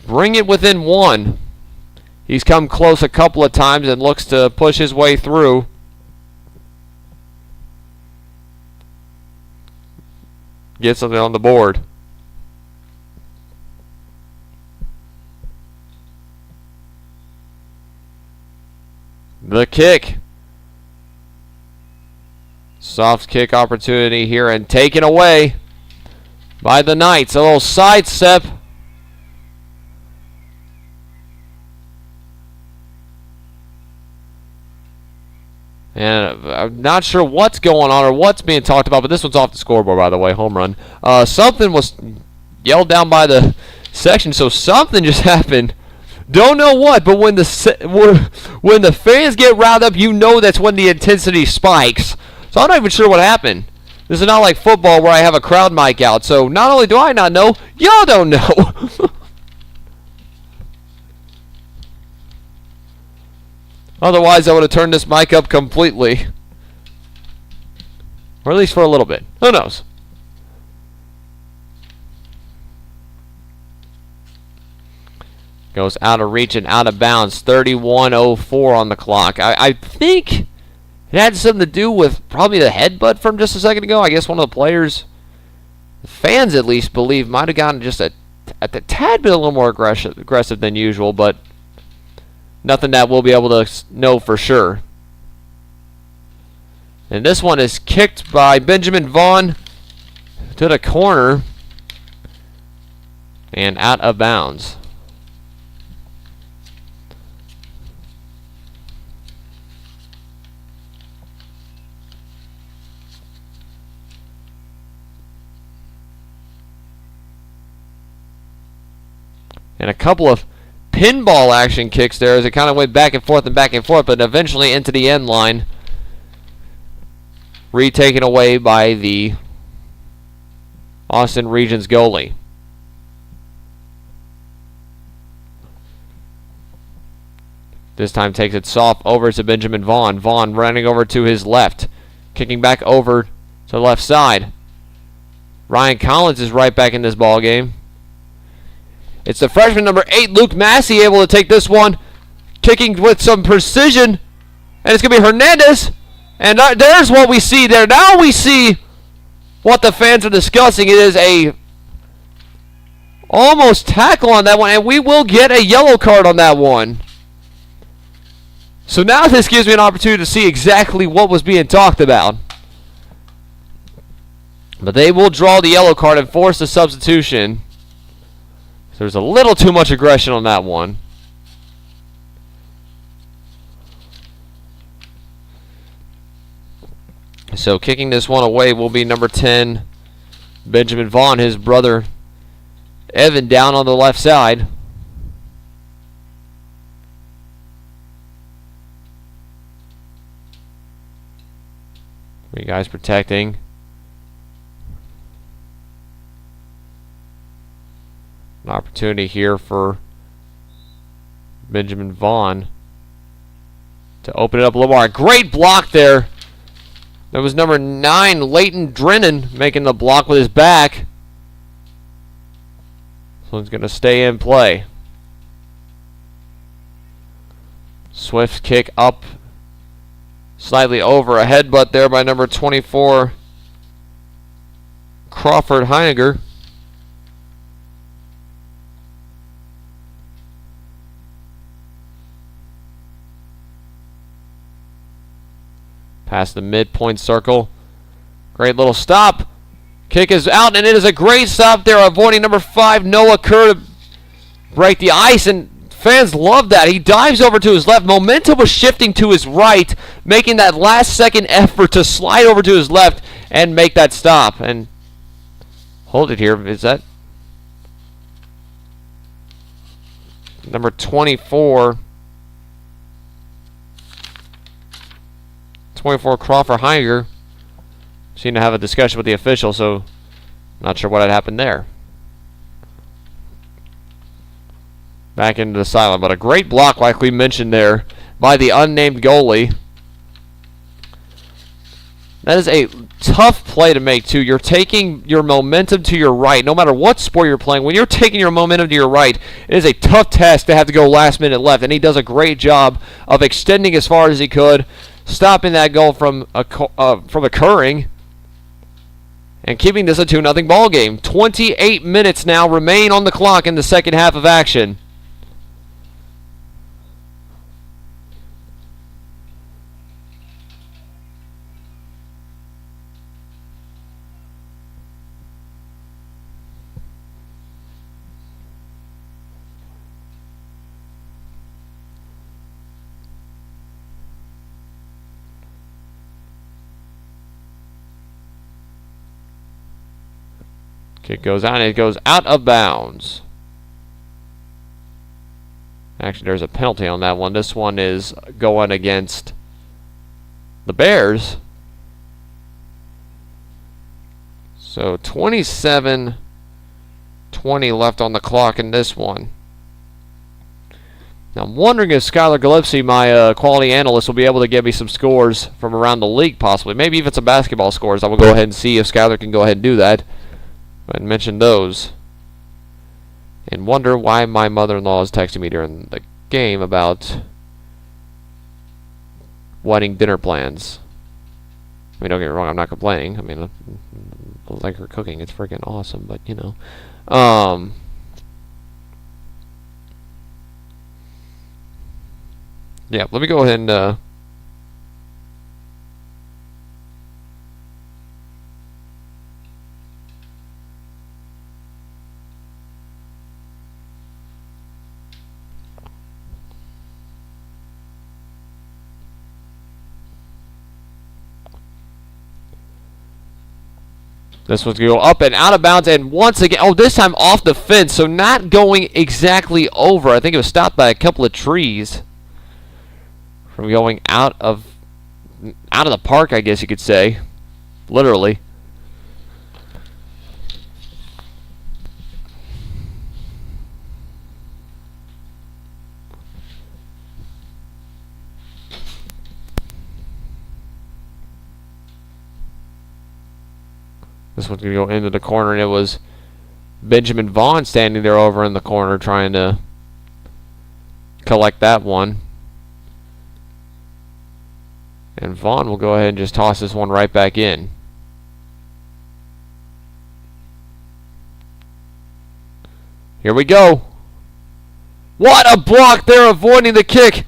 bring it within one. He's come close a couple of times and looks to push his way through. Get something on the board. The kick. Soft kick opportunity here and taken away by the Knights. A little sidestep. And I'm not sure what's going on or what's being talked about, but this one's off the scoreboard, by the way, home run. Something was yelled down by the section, so something just happened. Don't know what, but when the fans get riled up, you know that's when the intensity spikes. So I'm not even sure what happened. This is not like football where I have a crowd mic out, so not only do I not know, y'all don't know. Otherwise, I would have turned this mic up completely. Or at least for a little bit. Who knows? Goes out of reach and out of bounds. 31:04 on the clock. I think it had something to do with probably the headbutt from just a second ago. I guess one of the players, the fans at least, believe might have gotten just a tad bit a little more aggressive than usual, but nothing that we'll be able to know for sure. And this one is kicked by Benjamin Vaughn to the corner and out of bounds. And a couple of pinball action kicks there as it kind of went back and forth, but eventually into the end line. Retaken away by the Austin Regents goalie. This time takes it soft over to Benjamin Vaughn. Vaughn running over to his left. Kicking back over to the left side. Ryan Collins is right back in this ball game. It's the freshman number 8, Luke Massey, able to take this one. Kicking with some precision. And it's going to be Hernandez. And there's what we see there. Now we see what the fans are discussing. It is a almost tackle on that one. And we will get a yellow card on that one. So now this gives me an opportunity to see exactly what was being talked about. But they will draw the yellow card and force the substitution. So there's a little too much aggression on that one. So kicking this one away will be number 10, Benjamin Vaughn, his brother Evan down on the left side. Three guys protecting. An opportunity here for Benjamin Vaughn to open it up a little more. Great block there. That was number 9, Leighton Drennan, making the block with his back. So he's going to stay in play. Swift kick up, slightly over, a headbutt there by number 24, Crawford Heiniger. Past the midpoint circle. Great little stop. Kick is out, and it is a great stop there, avoiding number 5, Noah Kerr, to break the ice, and fans love that. He dives over to his left. Momentum was shifting to his right, making that last-second effort to slide over to his left and make that stop. And hold it here. Is that number 24? 24 Crawford Heiniger seemed to have a discussion with the official, so not sure what had happened there. Back into the silent, but a great block, like we mentioned there, by the unnamed goalie. That is a tough play to make, too. You're taking your momentum to your right, no matter what sport you're playing. When you're taking your momentum to your right, it is a tough task to have to go last minute left, and he does a great job of extending as far as he could, stopping that goal from occurring, and keeping this a 2-0 ball game. 28 minutes now remain on the clock in the second half of action. Kick goes out, and it goes out of bounds. Actually, there's a penalty on that one. This one is going against the Bears. So 27-20 left on the clock in this one. Now, I'm wondering if Skylar Gillespie, my quality analyst, will be able to give me some scores from around the league, possibly. Maybe even some basketball scores. I will go ahead and see if Skylar can go ahead and do that. I mentioned those. And wonder why my mother-in-law is texting me during the game about wedding dinner plans. I mean, don't get me wrong, I'm not complaining. I mean, I like her cooking. It's freaking awesome, but, you know. Yeah, let me go ahead and this one's going to go up and out of bounds, and once again, oh, this time off the fence, so not going exactly over. I think it was stopped by a couple of trees from going out of the park, I guess you could say, literally. This one's going to go into the corner, and it was Benjamin Vaughn standing there over in the corner trying to collect that one. And Vaughn will go ahead and just toss this one right back in. Here we go. What a block there, avoiding the kick.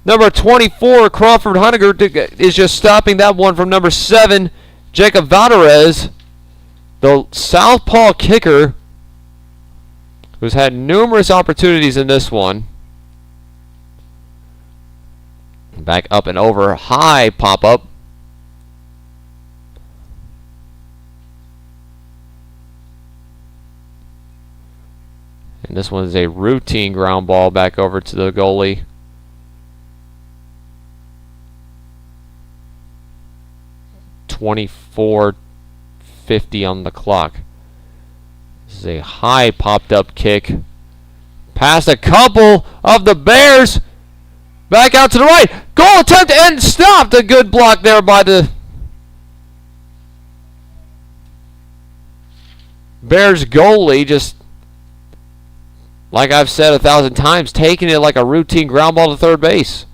Number 24, Crawford Heiniger, is just stopping that one from number 7, Jacob Valderez. The southpaw kicker, who's had numerous opportunities in this one. Back up and over, high pop-up. And this one is a routine ground ball back over to the goalie. .2450 on the clock. This is a high popped up kick. Past a couple of the Bears. Back out to the right. Goal attempt and stopped. A good block there by the Bears goalie. Just like I've said 1,000 times, taking it like a routine ground ball to third base.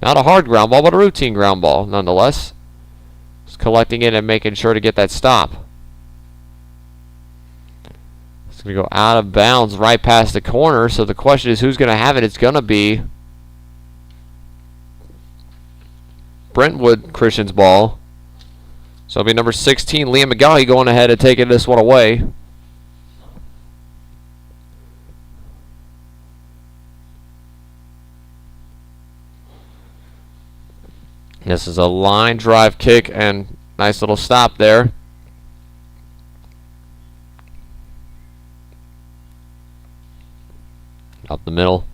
Not a hard ground ball, but a routine ground ball nonetheless. Just collecting it and making sure to get that stop. It's going to go out of bounds right past the corner. So the question is who's going to have it? It's going to be Brentwood Christian's ball. So it'll be number 16, Liam McGaughy, going ahead and taking this one away. This is a line drive kick and nice little stop there. Up the middle.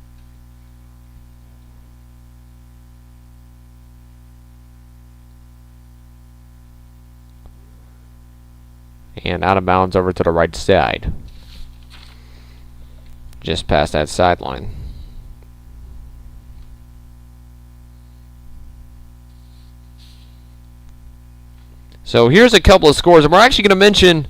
And out of bounds over to the right side. Just past that sideline. So here's a couple of scores, and we're actually going to mention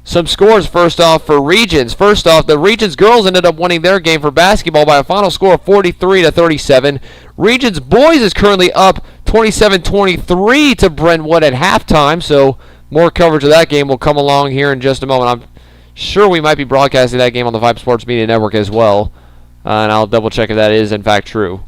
some scores first off for Regents. First off, the Regents girls ended up winning their game for basketball by a final score of 43-37. Regents boys is currently up 27-23 to Brentwood at halftime, so more coverage of that game will come along here in just a moment. I'm sure we might be broadcasting that game on the Vype Sports Media Network as well, and I'll double check if that is in fact true.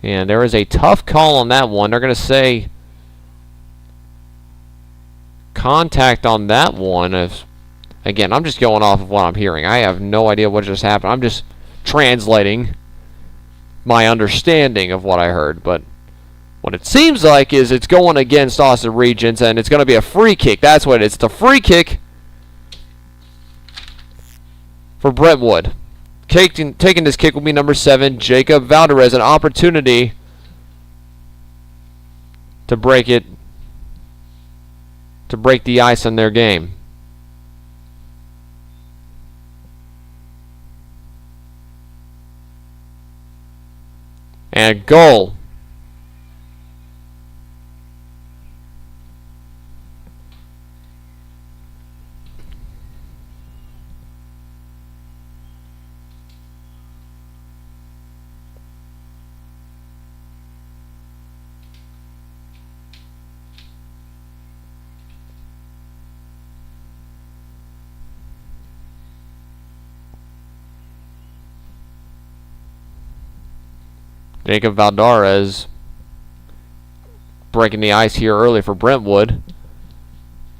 And there is a tough call on that one. They're going to say contact on that one. Again, I'm just going off of what I'm hearing. I have no idea what just happened. I'm just translating my understanding of what I heard. But what it seems like is it's going against Austin Regents, and it's going to be a free kick. That's what it is. It's a free kick for Brentwood. Taking this kick will be number 7, Jacob Valdez. An opportunity to break it, to break the ice on their game. And goal. Jacob Valdez breaking the ice here early for Brentwood.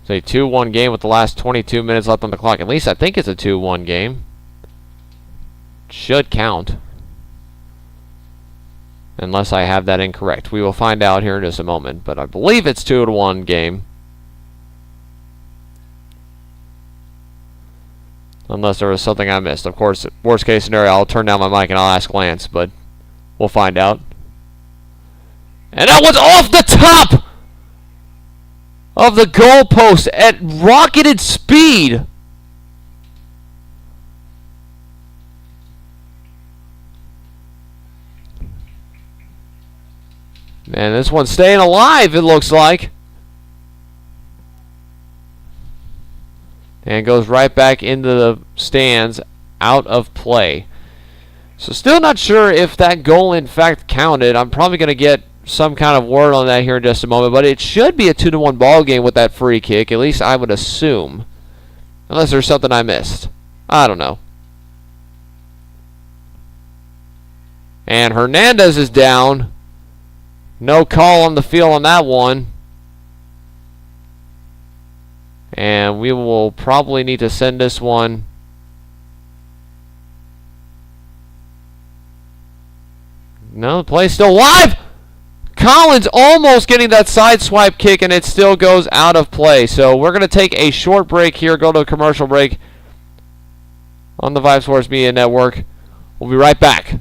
It's a 2-1 game with the last 22 minutes left on the clock. At least I think it's a 2-1 game. Should count. Unless I have that incorrect. We will find out here in just a moment. But I believe it's 2-1 game. Unless there was something I missed. Of course, worst case scenario, I'll turn down my mic and I'll ask Lance. But we'll find out. And that was off the top of the goalpost at rocketed speed. Man, this one's staying alive, it looks like. And goes right back into the stands, out of play. So still not sure if that goal in fact counted. I'm probably going to get some kind of word on that here in just a moment. But it should be a 2-1 ball game with that free kick. At least I would assume. Unless there's something I missed. I don't know. And Hernandez is down. No call on the field on that one. And we will probably need to send this one. No, the play's still live. Collins almost getting that side swipe kick, and it still goes out of play. So we're going to take a short break here, go to a commercial break on the Vype Sports Media Network. We'll be right back.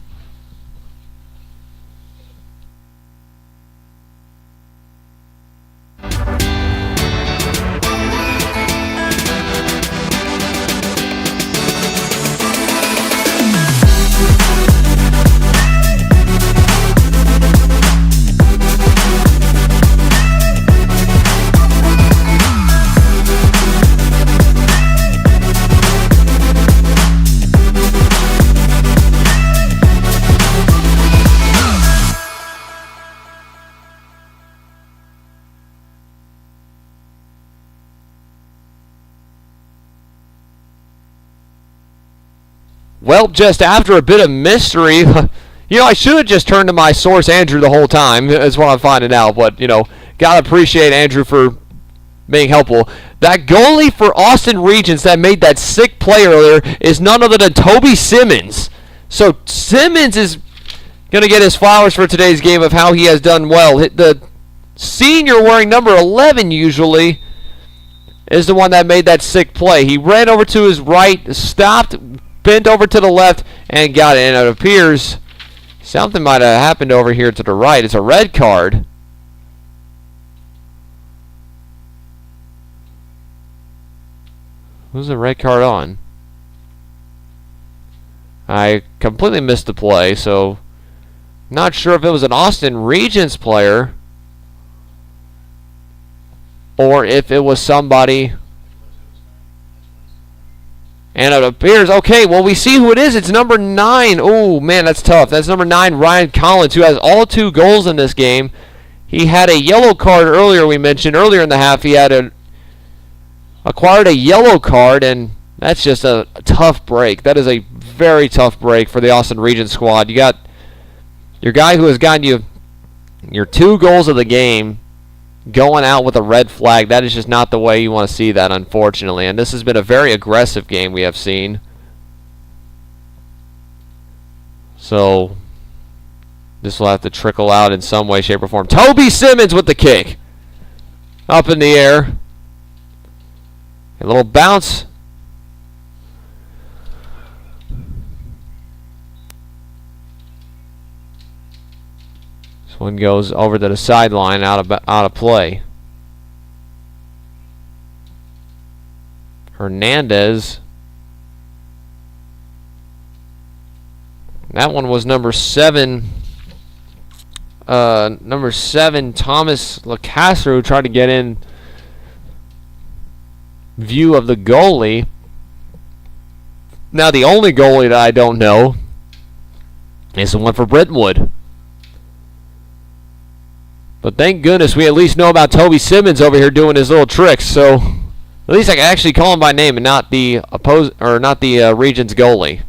Well, just after a bit of mystery, you know, I should have just turned to my source, Andrew, the whole time, is what I'm finding out. But, you know, got to appreciate Andrew for being helpful. That goalie for Austin Regents that made that sick play earlier is none other than Toby Simmons. So Simmons is going to get his flowers for today's game of how he has done well. The senior wearing number 11 usually is the one that made that sick play. He ran over to his right, stopped, bent over to the left, and got it. And it appears something might have happened over here to the right. It's a red card. Who's the red card on? I completely missed the play, so not sure if it was an Austin Regents player or if it was somebody. And it appears, okay, well, we see who it is. It's number 9. Oh, man, that's tough. That's number 9, Ryan Collins, who has all 2 goals in this game. He had a yellow card earlier, we mentioned. Earlier in the half, he had acquired a yellow card, and that's just a tough break. That is a very tough break for the Austin Regents squad. You got your guy who has gotten you your 2 goals of the game going out with a red flag. That is just not the way you want to see that, unfortunately. And this has been a very aggressive game we have seen. So this will have to trickle out in some way, shape, or form. Toby Simmons with the kick. Up in the air. A little bounce. This one goes over to the sideline, out of play. Hernandez. That one was number 7. Number 7, Thomas LaCastro, who tried to get in view of the goalie. Now the only goalie that I don't know is the one for Brentwood. But thank goodness we at least know about Toby Simmons over here doing his little tricks. So at least I can actually call him by name and not the Regents goalie.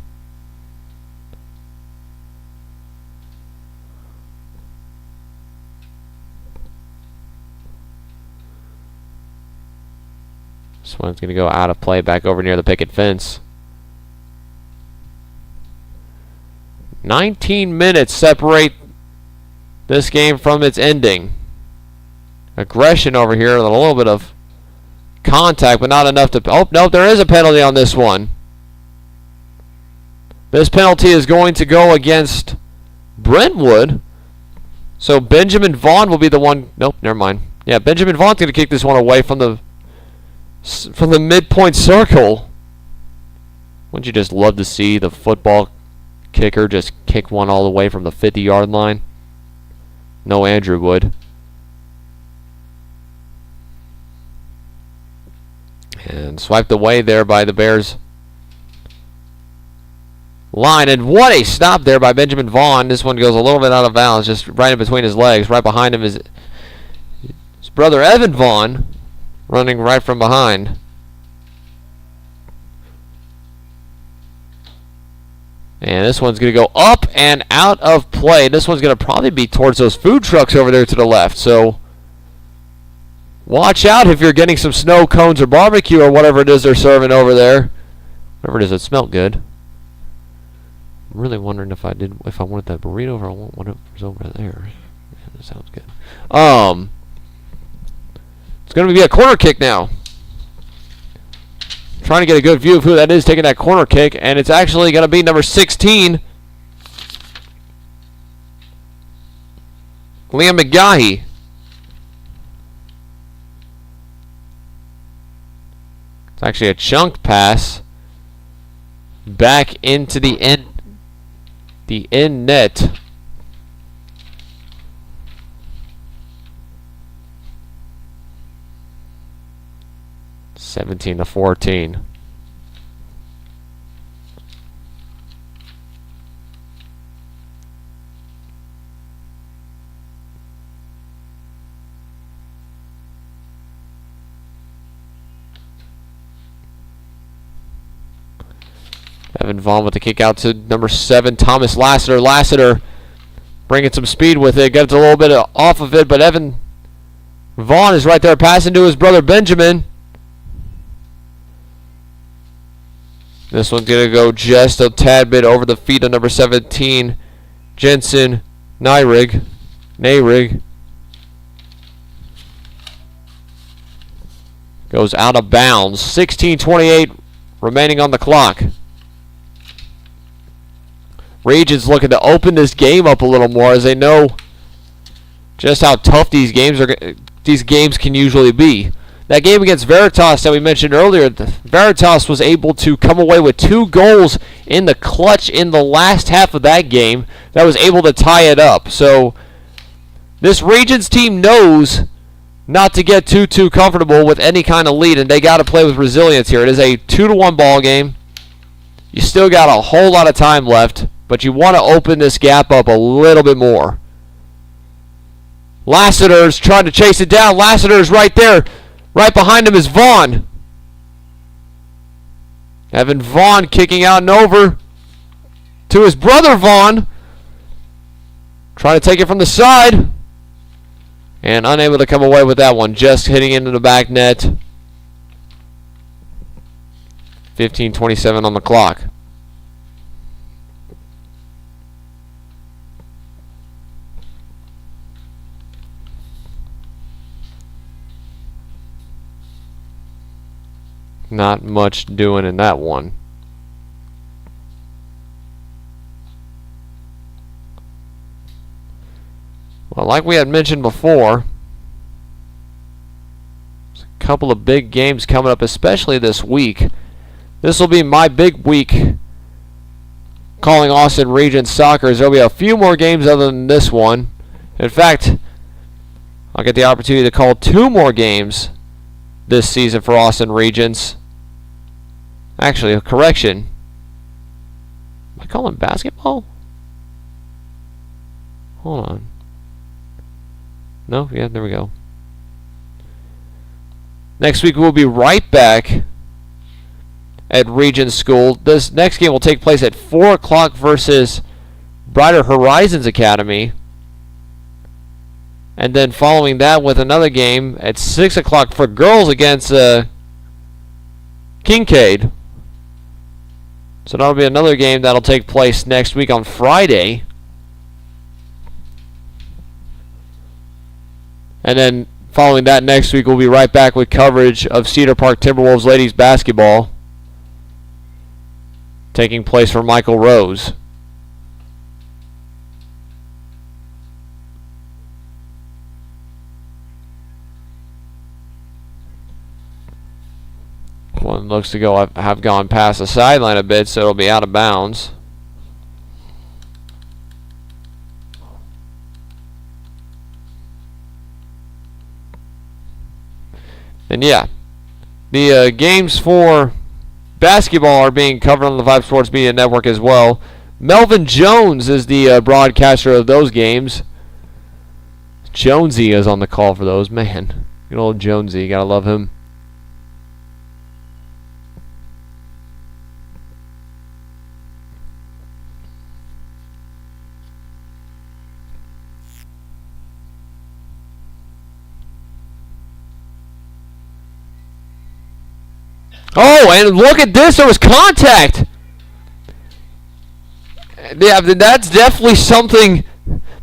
This one's going to go out of play back over near the picket fence. 19 minutes separate this game from its ending. Aggression over here, a little bit of contact, but not enough to... Oh, no, there is a penalty on this one. This penalty is going to go against Brentwood. So Benjamin Vaughn will be the one... Nope, never mind. Yeah, Benjamin Vaughn's going to kick this one away from the midpoint circle. Wouldn't you just love to see the football kicker just kick one all the way from the 50-yard line? No, Andrew would. And swiped away there by the Bears line. And what a stop there by Benjamin Vaughn. This one goes a little bit out of bounds, just right in between his legs. Right behind him is his brother Evan Vaughn, running right from behind. And this one's going to go up and out of play. This one's going to probably be towards those food trucks over there to the left. So watch out if you're getting some snow cones or barbecue or whatever it is they're serving over there. Whatever it is, it smelled good. I'm really wondering if I wanted that burrito or I want whatever's over there. Yeah, that sounds good. It's going to be a corner kick now. Trying to get a good view of who that is taking that corner kick, and it's actually going to be number 16, Liam McGahee. It's actually a chunk pass back into the end net. (17 to 14). Evan Vaughn with the kick out to number 7, Thomas Lassiter. Lassiter bringing some speed with it. Gets a little bit off of it, but Evan Vaughn is right there passing to his brother Benjamin. This one's going to go just a tad bit over the feet of number 17, Jensen Nayrig. Goes out of bounds. 16:28 remaining on the clock. Regents looking to open this game up a little more as they know just how tough these games can usually be. That game against Veritas that we mentioned earlier, Veritas was able to come away with 2 goals in the clutch in the last half of that game that was able to tie it up. So this Regents team knows not to get too comfortable with any kind of lead, and they got to play with resilience here. It is a 2-1 ball game. You still got a whole lot of time left, but you want to open this gap up a little bit more. Lassiter's trying to chase it down. Lassiter's right there. Right behind him is Vaughn. Evan Vaughn kicking out and over to his brother Vaughn. Trying to take it from the side. And unable to come away with that one. Just hitting into the back net. 15:27 on the clock. Not much doing in that one. Well, like we had mentioned before, there's a couple of big games coming up, especially this week. This will be my big week calling Austin Regents soccer. There'll be a few more games other than this one. In fact, I'll get the opportunity to call 2 more games this season for Austin Regents. Actually, a correction. Am I calling basketball? Hold on. No? Yeah, there we go. Next week we'll be right back at Regents School. This next game will take place at 4 o'clock versus Brighter Horizons Academy. And then following that with another game at 6 o'clock for girls against Kincaid. So that'll be another game that'll take place next week on Friday. And then following that next week, we'll be right back with coverage of Cedar Park Timberwolves ladies basketball taking place for Michael Rose. One looks to go have gone past the sideline a bit, so it'll be out of bounds. And yeah, the games for basketball are being covered on the Vype Sports Media Network as well. Melvin Jones is the broadcaster of those games. Jonesy is on the call for those. Man, good old Jonesy, gotta love him. Oh, and look at this. There was contact. Yeah, that's definitely something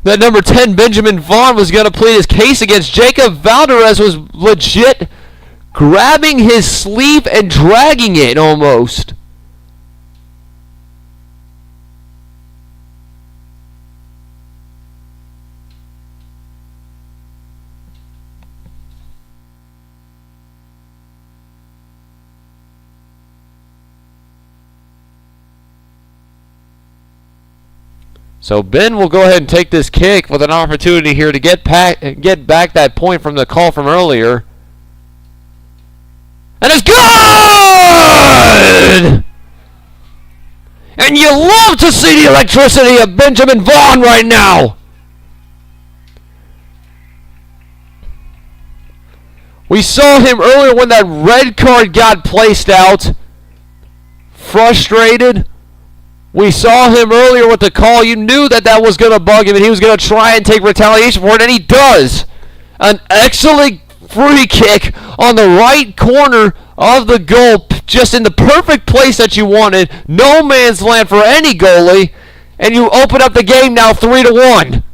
that number 10, Benjamin Vaughn, was going to plead his case against. Jacob Valderez was legit grabbing his sleeve and dragging it almost. So Ben will go ahead and take this kick with an opportunity here to get back that point from the call from earlier. And it's good! And you love to see the electricity of Benjamin Vaughn right now. We saw him earlier when that red card got placed out. Frustrated, We saw him earlier with the call. You knew that that was going to bug him and he was going to try and take retaliation for it, and he does. An excellent free kick on the right corner of the goal, just in the perfect place that you wanted. No man's land for any goalie, and you open up the game now 3-1.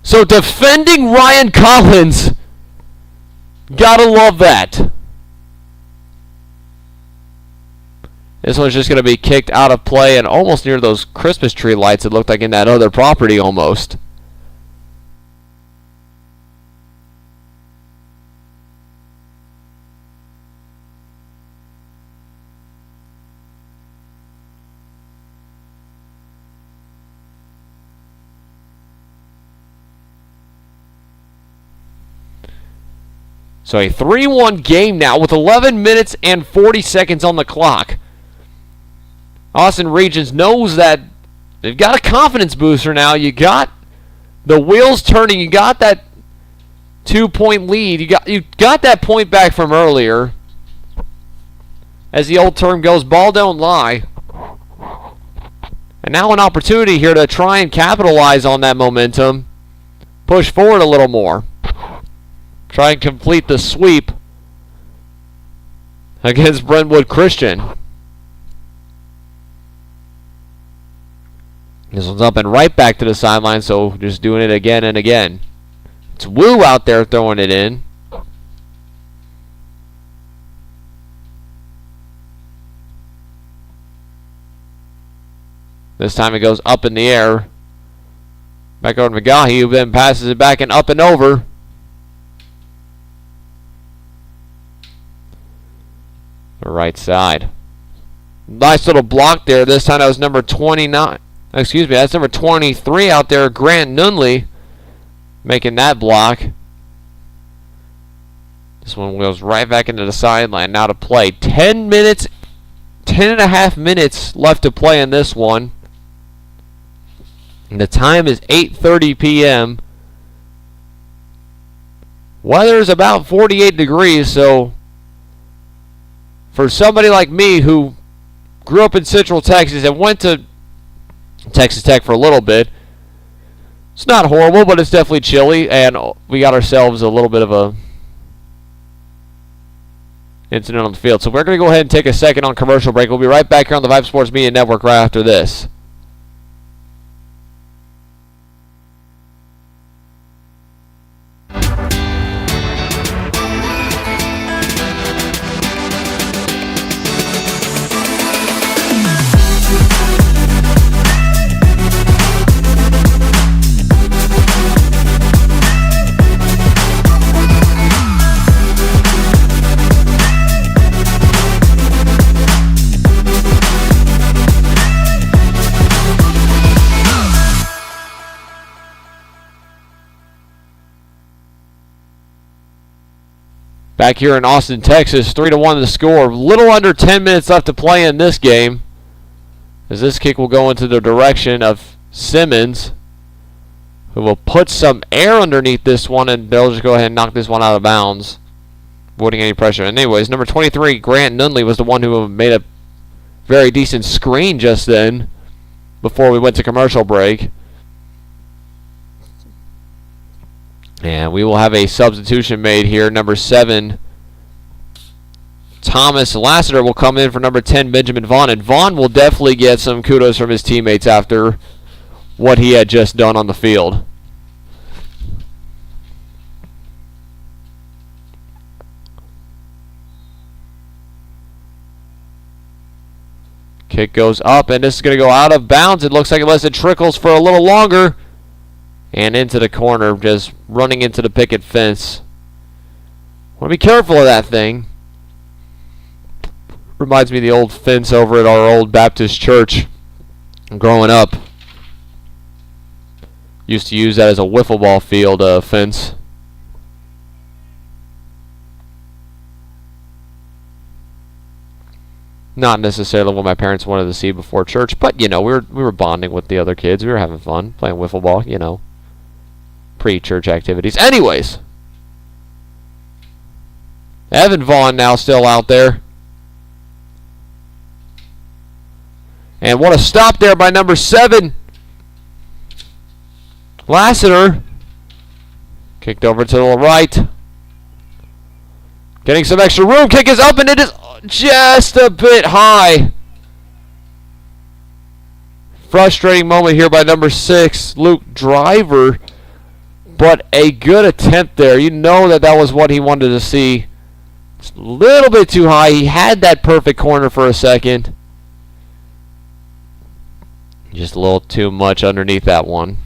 So defending Ryan Collins, gotta love that. This one's just going to be kicked out of play and almost near those Christmas tree lights it looked like in that other property almost. So a 3-1 game now with 11 minutes and 40 seconds on the clock. Austin Regents knows that they've got a confidence booster now. You got the wheels turning. You got that 2-point lead. You got that point back from earlier. As the old term goes, ball don't lie. And now an opportunity here to try and capitalize on that momentum. Push forward a little more. Try and complete the sweep against Brentwood Christian. This one's up and right back to the sideline, so just doing it again and again. It's Wu out there throwing it in. This time it goes up in the air. Back over to McGahee, who then passes it back and up and over. The right side. Nice little block there. This time that was number 29. Excuse me, that's number 23 out there, Grant Nunley, making that block. This one goes right back into the sideline. Now to play. 10 minutes, 10.5 minutes left to play in this one. And the time is 8:30 p.m. Weather is about 48 degrees, so for somebody like me who grew up in Central Texas and went to Texas Tech for a little bit, it's not horrible, but it's definitely chilly, and we got ourselves a little bit of a incident on the field. So we're going to go ahead and take a second on commercial break. We'll be right back here on the Vype Sports Media Network right after this. Back here in Austin, Texas, 3-1 the score. Little under 10 minutes left to play in this game, as this kick will go into the direction of Simmons, who will put some air underneath this one, and they'll just go ahead and knock this one out of bounds, avoiding any pressure. And anyways, number 23, Grant Nunley, was the one who made a very decent screen just then before we went to commercial break. And we will have a substitution made here. Number 7, Thomas Lassiter, will come in for number 10, Benjamin Vaughn. And Vaughn will definitely get some kudos from his teammates after what he had just done on the field. Kick goes up, and this is going to go out of bounds. It looks like unless it trickles for a little longer. And into the corner, just running into the picket fence. Want to be careful of that thing. Reminds me of the old fence over at our old Baptist church growing up. Used to use that as a wiffle ball field fence. Not necessarily what my parents wanted to see before church, but you know, we were bonding with the other kids. We were having fun playing wiffle ball, you know. Pre-church activities. Anyways, Evan Vaughn now still out there. And what a stop there by number 7. Lassiter. Kicked over to the right. Getting some extra room. Kick is up and it is just a bit high. Frustrating moment here by number 6, Luke Driver. But a good attempt there. You know that was what he wanted to see. It's a little bit too high. He had that perfect corner for a second. Just a little too much underneath that one.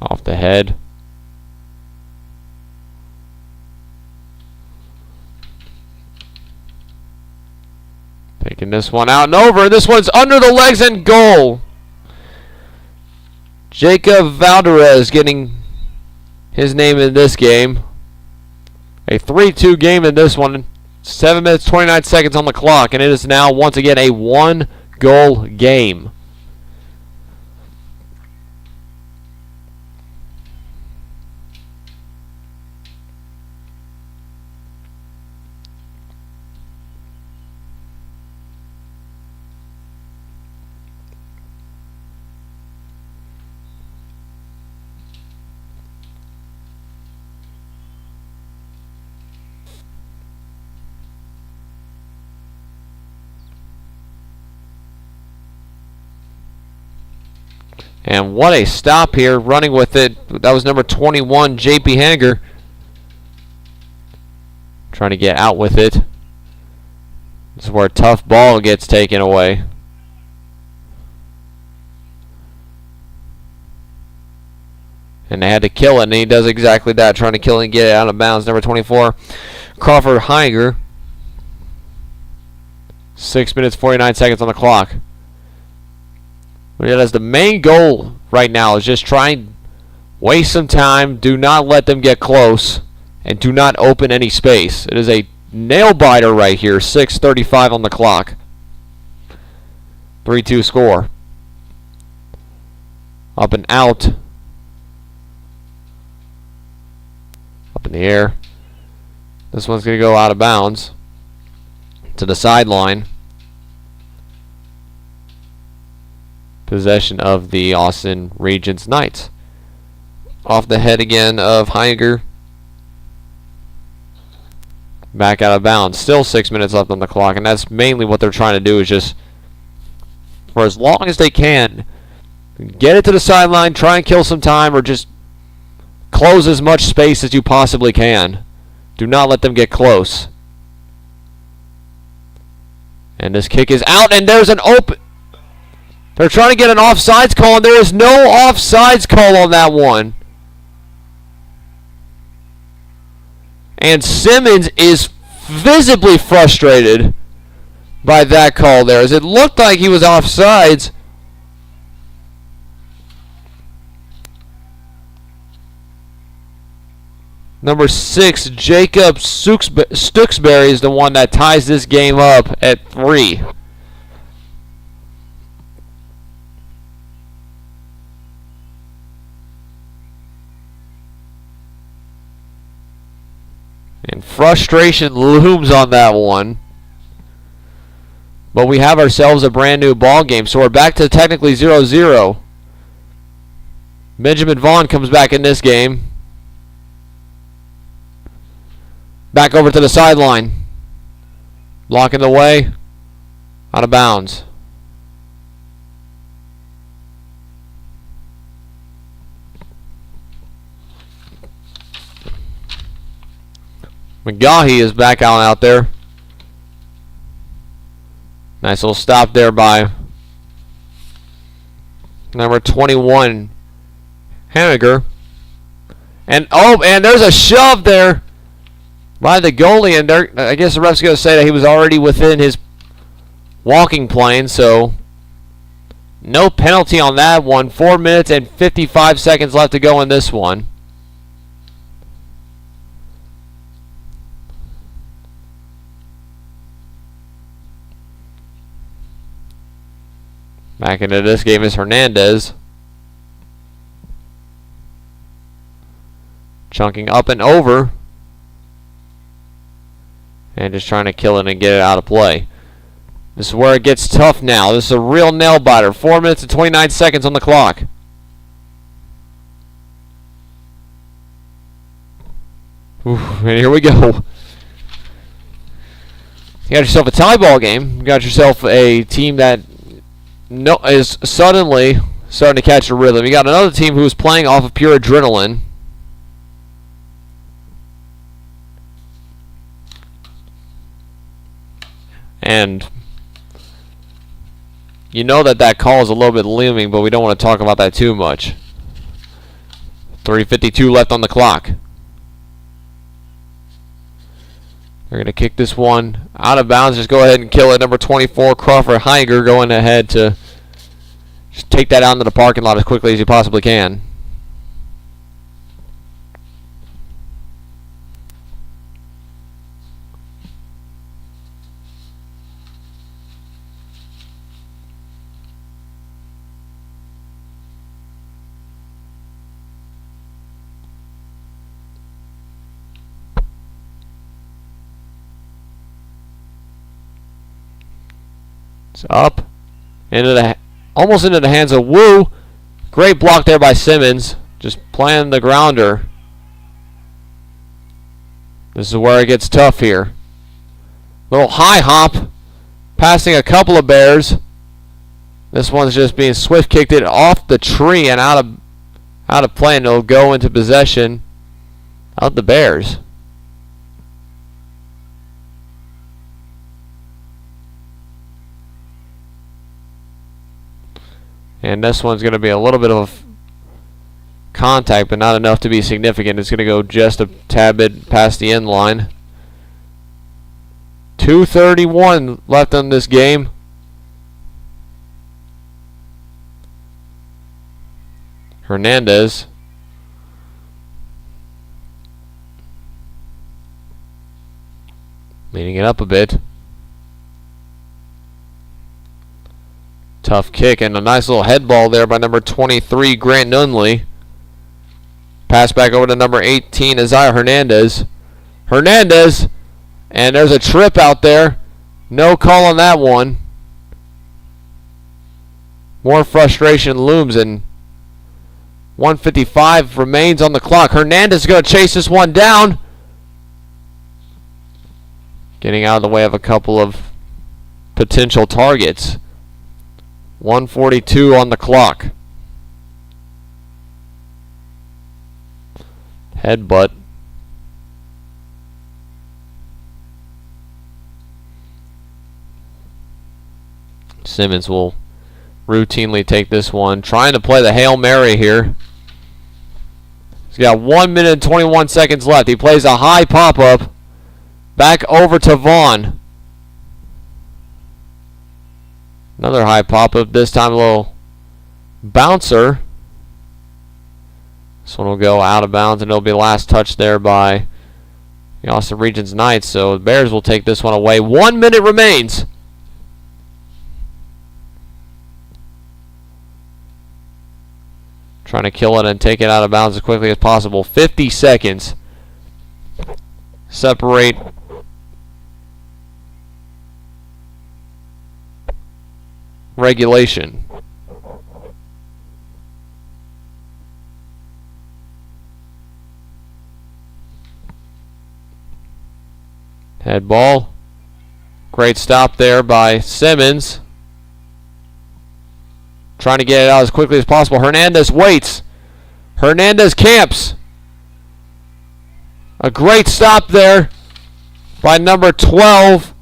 Off the head. Taking this one out and over. This one's under the legs and goal. Jacob Valdez getting his name in this game. A 3-2 game in this one. 7 minutes, 29 seconds on the clock. And it is now, once again, a 1-goal game. And what a stop here, running with it. That was number 21, J.P. Henniger. Trying to get out with it. This is where a tough ball gets taken away. And they had to kill it, and he does exactly that, trying to kill it and get it out of bounds. Number 24, Crawford Heiger. 6 minutes, 49 seconds on the clock. But as the main goal right now is just try and waste some time, do not let them get close, and do not open any space. It is a nail biter right here, 6:35 on the clock. 3-2 score. Up and out. Up in the air. This one's going to go out of bounds to the sideline. Possession of the Austin Regents Knights. Off the head again of Heiger. Back out of bounds. Still 6 minutes left on the clock, and that's mainly what they're trying to do, is just, for as long as they can, get it to the sideline, try and kill some time, or just close as much space as you possibly can. Do not let them get close. And this kick is out, and there's an open... They're trying to get an offsides call, and there is no offsides call on that one. And Simmons is visibly frustrated by that call there, as it looked like he was offsides. Number 6, Jacob Stuxbury is the one that ties this game up at 3. And frustration looms on that one. But we have ourselves a brand new ball game, so we're back to technically 0-0. Benjamin Vaughn comes back in this game. Back over to the sideline. Blocking the way. Out of bounds. McGahee is back out there. Nice little stop there by number 21, Henniger. And there's a shove there by the goalie, and I guess the ref's going to say that he was already within his walking plane, so no penalty on that one. 4 minutes and 55 seconds left to go in this one. Back into this game is Hernandez. Chunking up and over. And just trying to kill it and get it out of play. This is where it gets tough now. This is a real nail biter. 4 minutes and 29 seconds on the clock. Ooh, and here we go. You got yourself a tie ball game. You got yourself a team that is suddenly starting to catch a rhythm. You got another team who is playing off of pure adrenaline. And you know that call is a little bit looming, but we don't want to talk about that too much. 3:52 left on the clock. They're going to kick this one out of bounds. Just go ahead and kill it. Number 24, Crawford Heiger, going ahead to just take that out into the parking lot as quickly as you possibly can. It's up into almost into the hands of Wu. Great block there by Simmons. Just playing the grounder. This is where it gets tough here. Little high hop, passing a couple of Bears. This one's just being swift kicked it off the tree and out of play, and it'll go into possession of the Bears. And this one's going to be a little bit of contact, but not enough to be significant. It's going to go just a tad bit past the end line. 2:31 left on this game. Hernandez. Leading it up a bit. Tough kick and a nice little head ball there by number 23, Grant Nunley. Pass back over to number 18, Isaiah Hernandez. Hernandez, and there's a trip out there. No call on that one. More frustration looms, and 1:55 remains on the clock. Hernandez is going to chase this one down. Getting out of the way of a couple of potential targets. 1:42 on the clock. Headbutt. Simmons will routinely take this one. Trying to play the Hail Mary here. He's got 1 minute and 21 seconds left. He plays a high pop-up. Back over to Vaughn. Another high pop-up, this time a little bouncer. This one will go out of bounds, and it'll be the last touch there by the Austin Regents Knights. So the Bears will take this one away. 1 minute remains. Trying to kill it and take it out of bounds as quickly as possible. 50 seconds. Separate regulation. Head ball. Great stop there by Simmons. Trying to get it out as quickly as possible. Hernandez waits. Hernandez camps. A great stop there by number 12.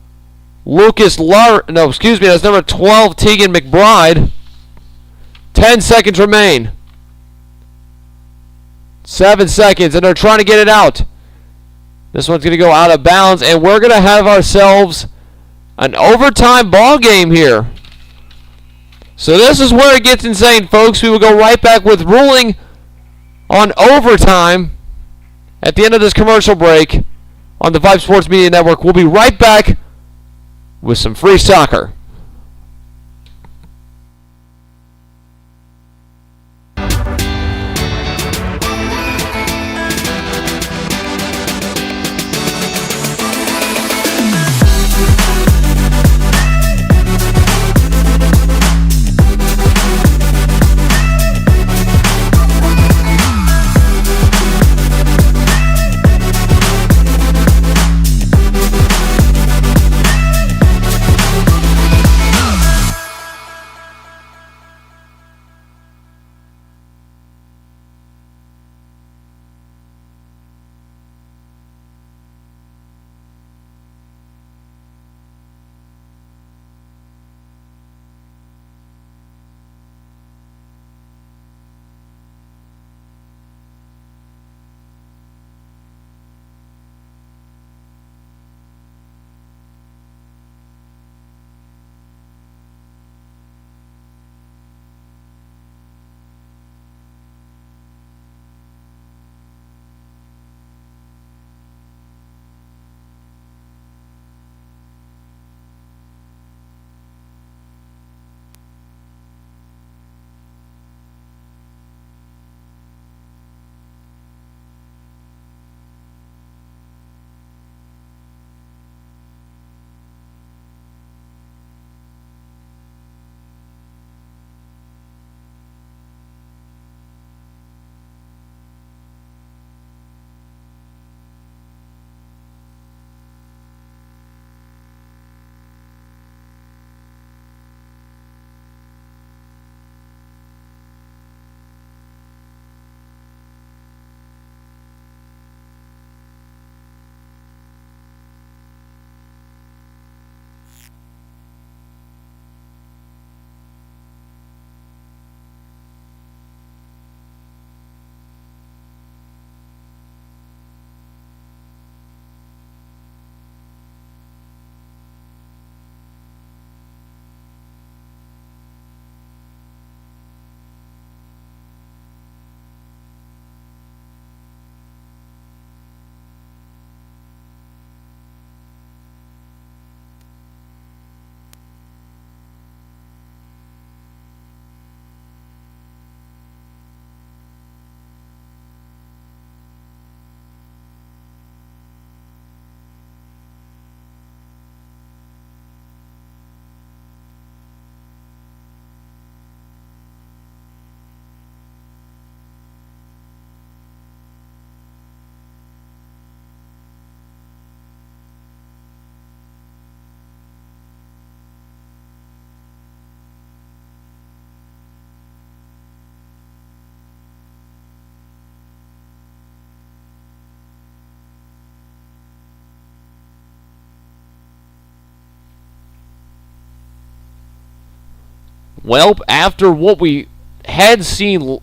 That's number 12, Tegan McBride. 10 seconds remain. 7 seconds, and they're trying to get it out. This one's going to go out of bounds, and we're going to have ourselves an overtime ball game here. So this is where it gets insane, folks. We will go right back with ruling on overtime at the end of this commercial break on the Vype Sports Media Network. We'll be right back with some free soccer. Well, after what we had seen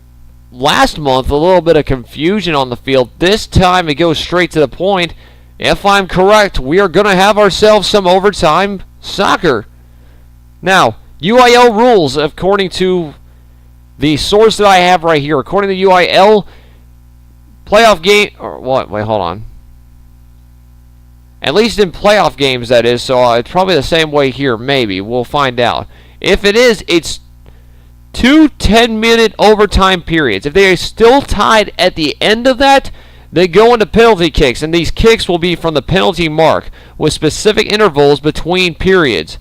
last month, a little bit of confusion on the field, this time it goes straight to the point. If I'm correct, we are going to have ourselves some overtime soccer. Now, UIL rules, according to the source that I have right here, according to the UIL playoff game, or what? Wait, hold on. At least in playoff games, that is, so it's probably the same way here, maybe. We'll find out. If it is, it's 2 10-minute overtime periods. If they are still tied at the end of that, they go into penalty kicks, and these kicks will be from the penalty mark with specific intervals between periods.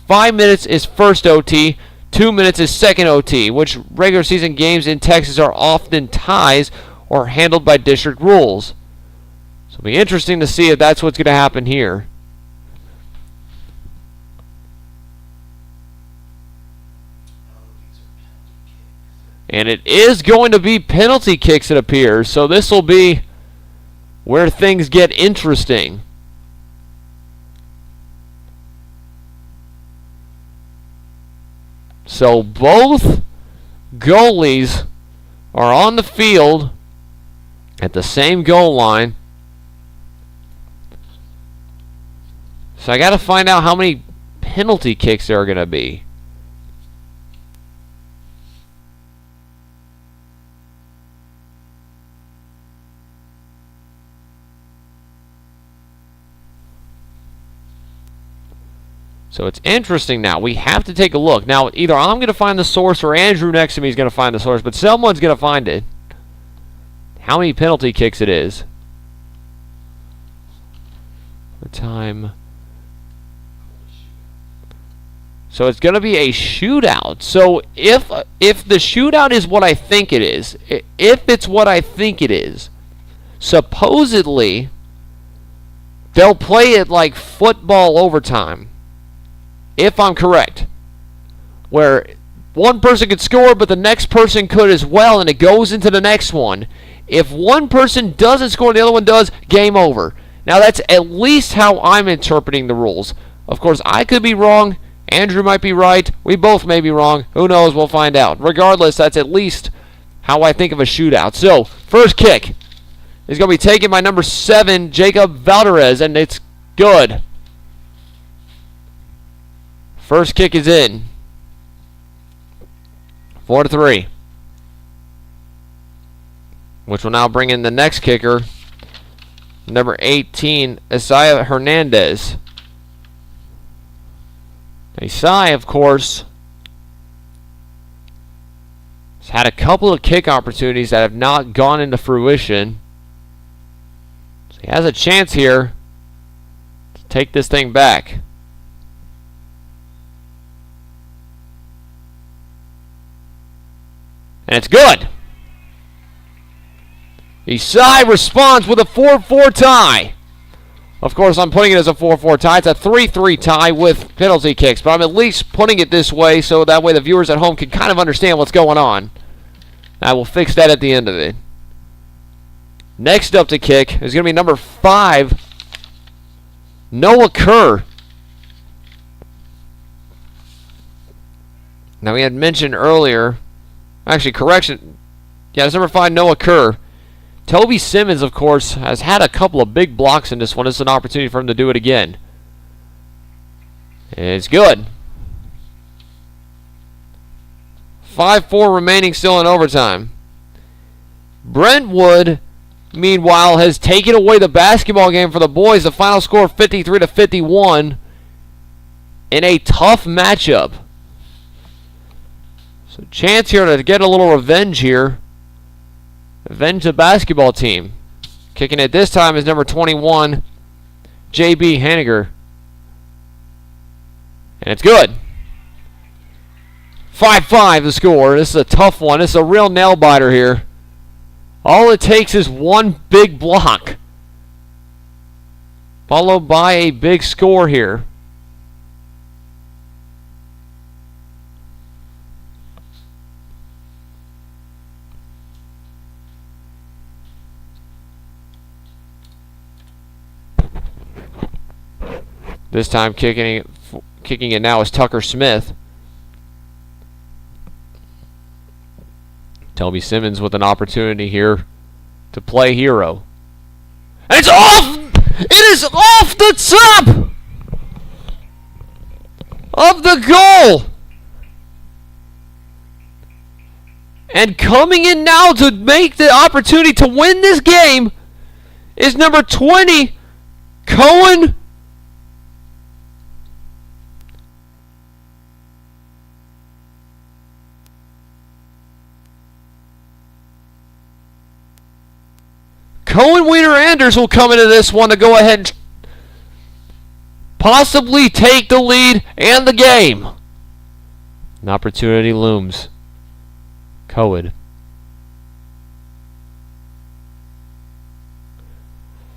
5 minutes is first OT, 2 minutes is second OT, which regular season games in Texas are often ties or handled by district rules. So it'll be interesting to see if that's what's going to happen here. And it is going to be penalty kicks, it appears. So this will be where things get interesting. So both goalies are on the field at the same goal line. So I got to find out how many penalty kicks there are going to be. So it's interesting now. We have to take a look. Now, either I'm going to find the source or Andrew next to me is going to find the source, but someone's going to find it. How many penalty kicks it is. The time. So it's going to be a shootout. So if the shootout is what I think it is, if it's what I think it is, supposedly they'll play it like football overtime. If I'm correct, where one person could score, but the next person could as well, and it goes into the next one. If one person doesn't score and the other one does, game over. Now, that's at least how I'm interpreting the rules. Of course, I could be wrong. Andrew might be right. We both may be wrong. Who knows? We'll find out. Regardless, that's at least how I think of a shootout. So, first kick is going to be taken by number 7, Jacob Valdez, and it's good. First kick is in. 4-3. Which will now bring in the next kicker, number 18, Isaiah Hernandez. Isaiah, of course, has had a couple of kick opportunities that have not gone into fruition. So he has a chance here to take this thing back. And it's good. Isai responds with a 4-4 tie. Of course, I'm putting it as a 4-4 tie. It's a 3-3 tie with penalty kicks, but I'm at least putting it this way so that way the viewers at home can kind of understand what's going on. I will fix that at the end of it. Next up to kick is going to be number 5, Noah Kerr. Now, we had mentioned earlier, actually, correction. Yeah, it's number 5, Noah Kerr. Toby Simmons, of course, has had a couple of big blocks in this one. It's an opportunity for him to do it again. And it's good. 5-4 remaining still in overtime. Brentwood, meanwhile, has taken away the basketball game for the boys. The final score 53-51 in a tough matchup. So chance here to get a little revenge here. Avenge the basketball team. Kicking it this time is number 21, J.B. Hanniger. And it's good. 5-5 the score. This is a tough one. This is a real nail-biter here. All it takes is one big block, followed by a big score here. This time kicking it now is Tucker Smith. Toby Simmons with an opportunity here to play hero. And it's off! It is off the top of the goal! And coming in now to make the opportunity to win this game is number 20, Cohen. Cohen Wiener Anders will come into this one to go ahead and possibly take the lead and the game. An opportunity looms. Cohen.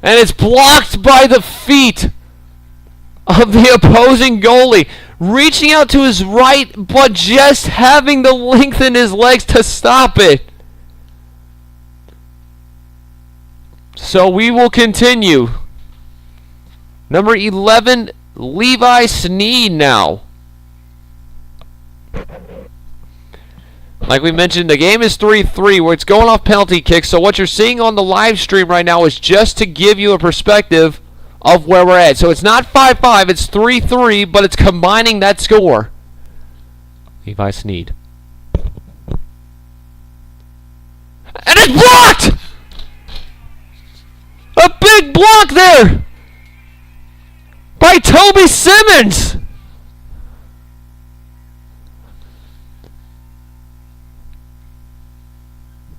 And it's blocked by the feet of the opposing goalie. Reaching out to his right, but just having to lengthen his legs to stop it. So we will continue. Number 11, Levi Sneed now. Like we mentioned, the game is 3-3, where it's going off penalty kicks. So what you're seeing on the live stream right now is just to give you a perspective of where we're at. So it's not 5-5, it's 3-3, but it's combining that score. Levi Sneed. And it's blocked! A big block there by Toby Simmons.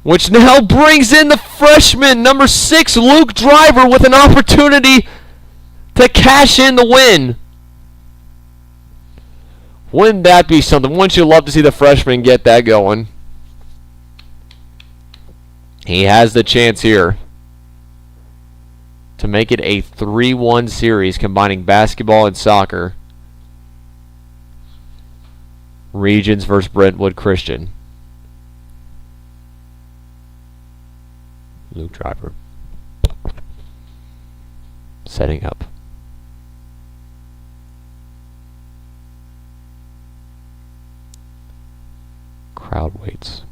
Which now brings in the freshman, number 6, Luke Driver, with an opportunity to cash in the win. Wouldn't that be something? Wouldn't you love to see the freshman get that going? He has the chance here to make it a 3-1 series combining basketball and soccer. Regents versus Brentwood Christian. Luke Driver. Setting up. Crowd waits.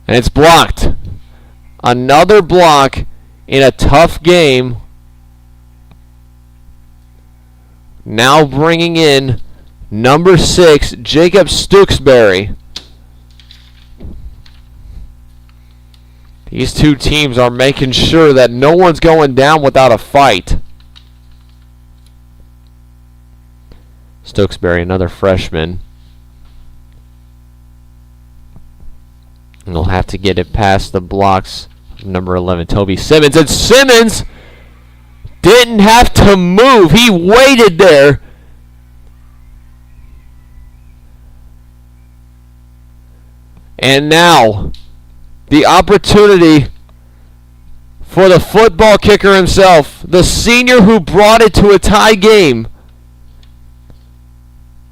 And it's blocked. Another block in a tough game. Now bringing in number 6, Jacob Stooksbury. These two teams are making sure that no one's going down without a fight. Stooksbury, another freshman. And they'll have to get it past the blocks of number 11, Toby Simmons. And Simmons didn't have to move. He waited there. And now, the opportunity for the football kicker himself, the senior who brought it to a tie game.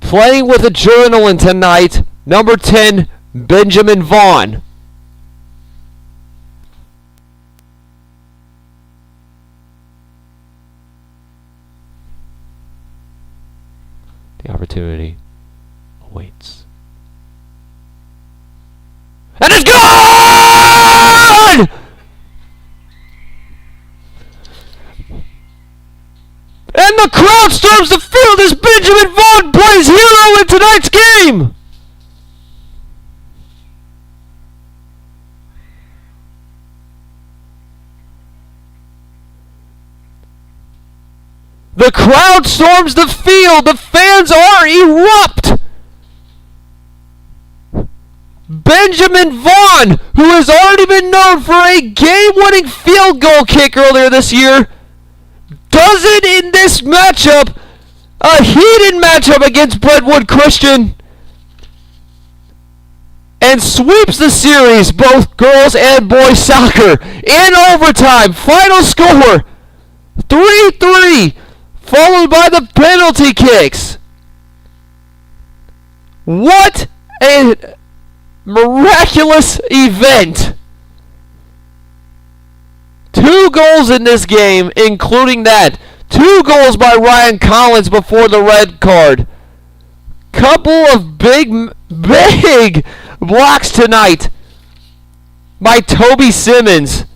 Playing with adrenaline tonight, number 10, Benjamin Vaughn. The opportunity awaits. And it's gone! And the crowd storms the field as Benjamin Vaughn plays hero in tonight's game! The crowd storms the field. The fans are erupt. Benjamin Vaughn, who has already been known for a game-winning field goal kick earlier this year, does it in this matchup, a heated matchup against Brentwood Christian, and sweeps the series, both girls and boys soccer, in overtime. Final score, 3-3. Followed by the penalty kicks. What a miraculous event. 2 goals in this game, including that. 2 goals by Ryan Collins before the red card. couple of big blocks tonight by Toby Simmons.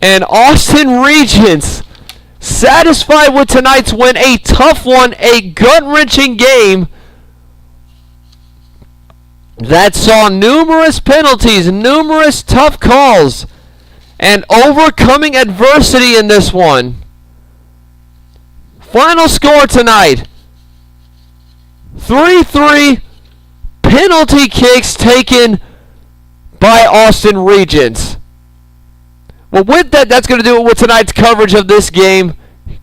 And Austin Regents satisfied with tonight's win. A tough one, a gut-wrenching game that saw numerous penalties, numerous tough calls, and overcoming adversity in this one. Final score tonight, 3-3 penalty kicks taken by Austin Regents. Well, with that, that's going to do it with tonight's coverage of this game.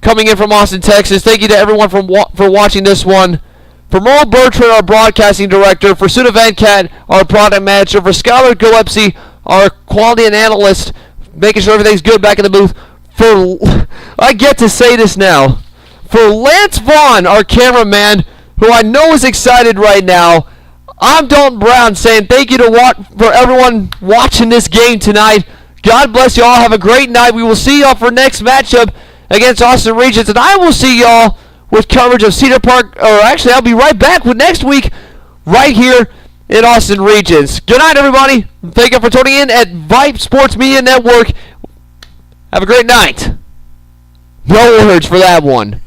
Coming in from Austin, Texas. Thank you to everyone for watching this one. For Merle Bertrand, our broadcasting director. For Suda Venkat, our product manager. For Skylar Gillespie, our quality and analyst, making sure everything's good back in the booth. I get to say this now. For Lance Vaughn, our cameraman, who I know is excited right now, I'm Dalton Brown saying thank you for everyone watching this game tonight. God bless you all. Have a great night. We will see y'all for next matchup against Austin Regents. And I will see y'all with coverage of Cedar Park. Or actually, I'll be right back with next week right here in Austin Regents. Good night, everybody. Thank you for tuning in at Vype Sports Media Network. Have a great night. No words for that one.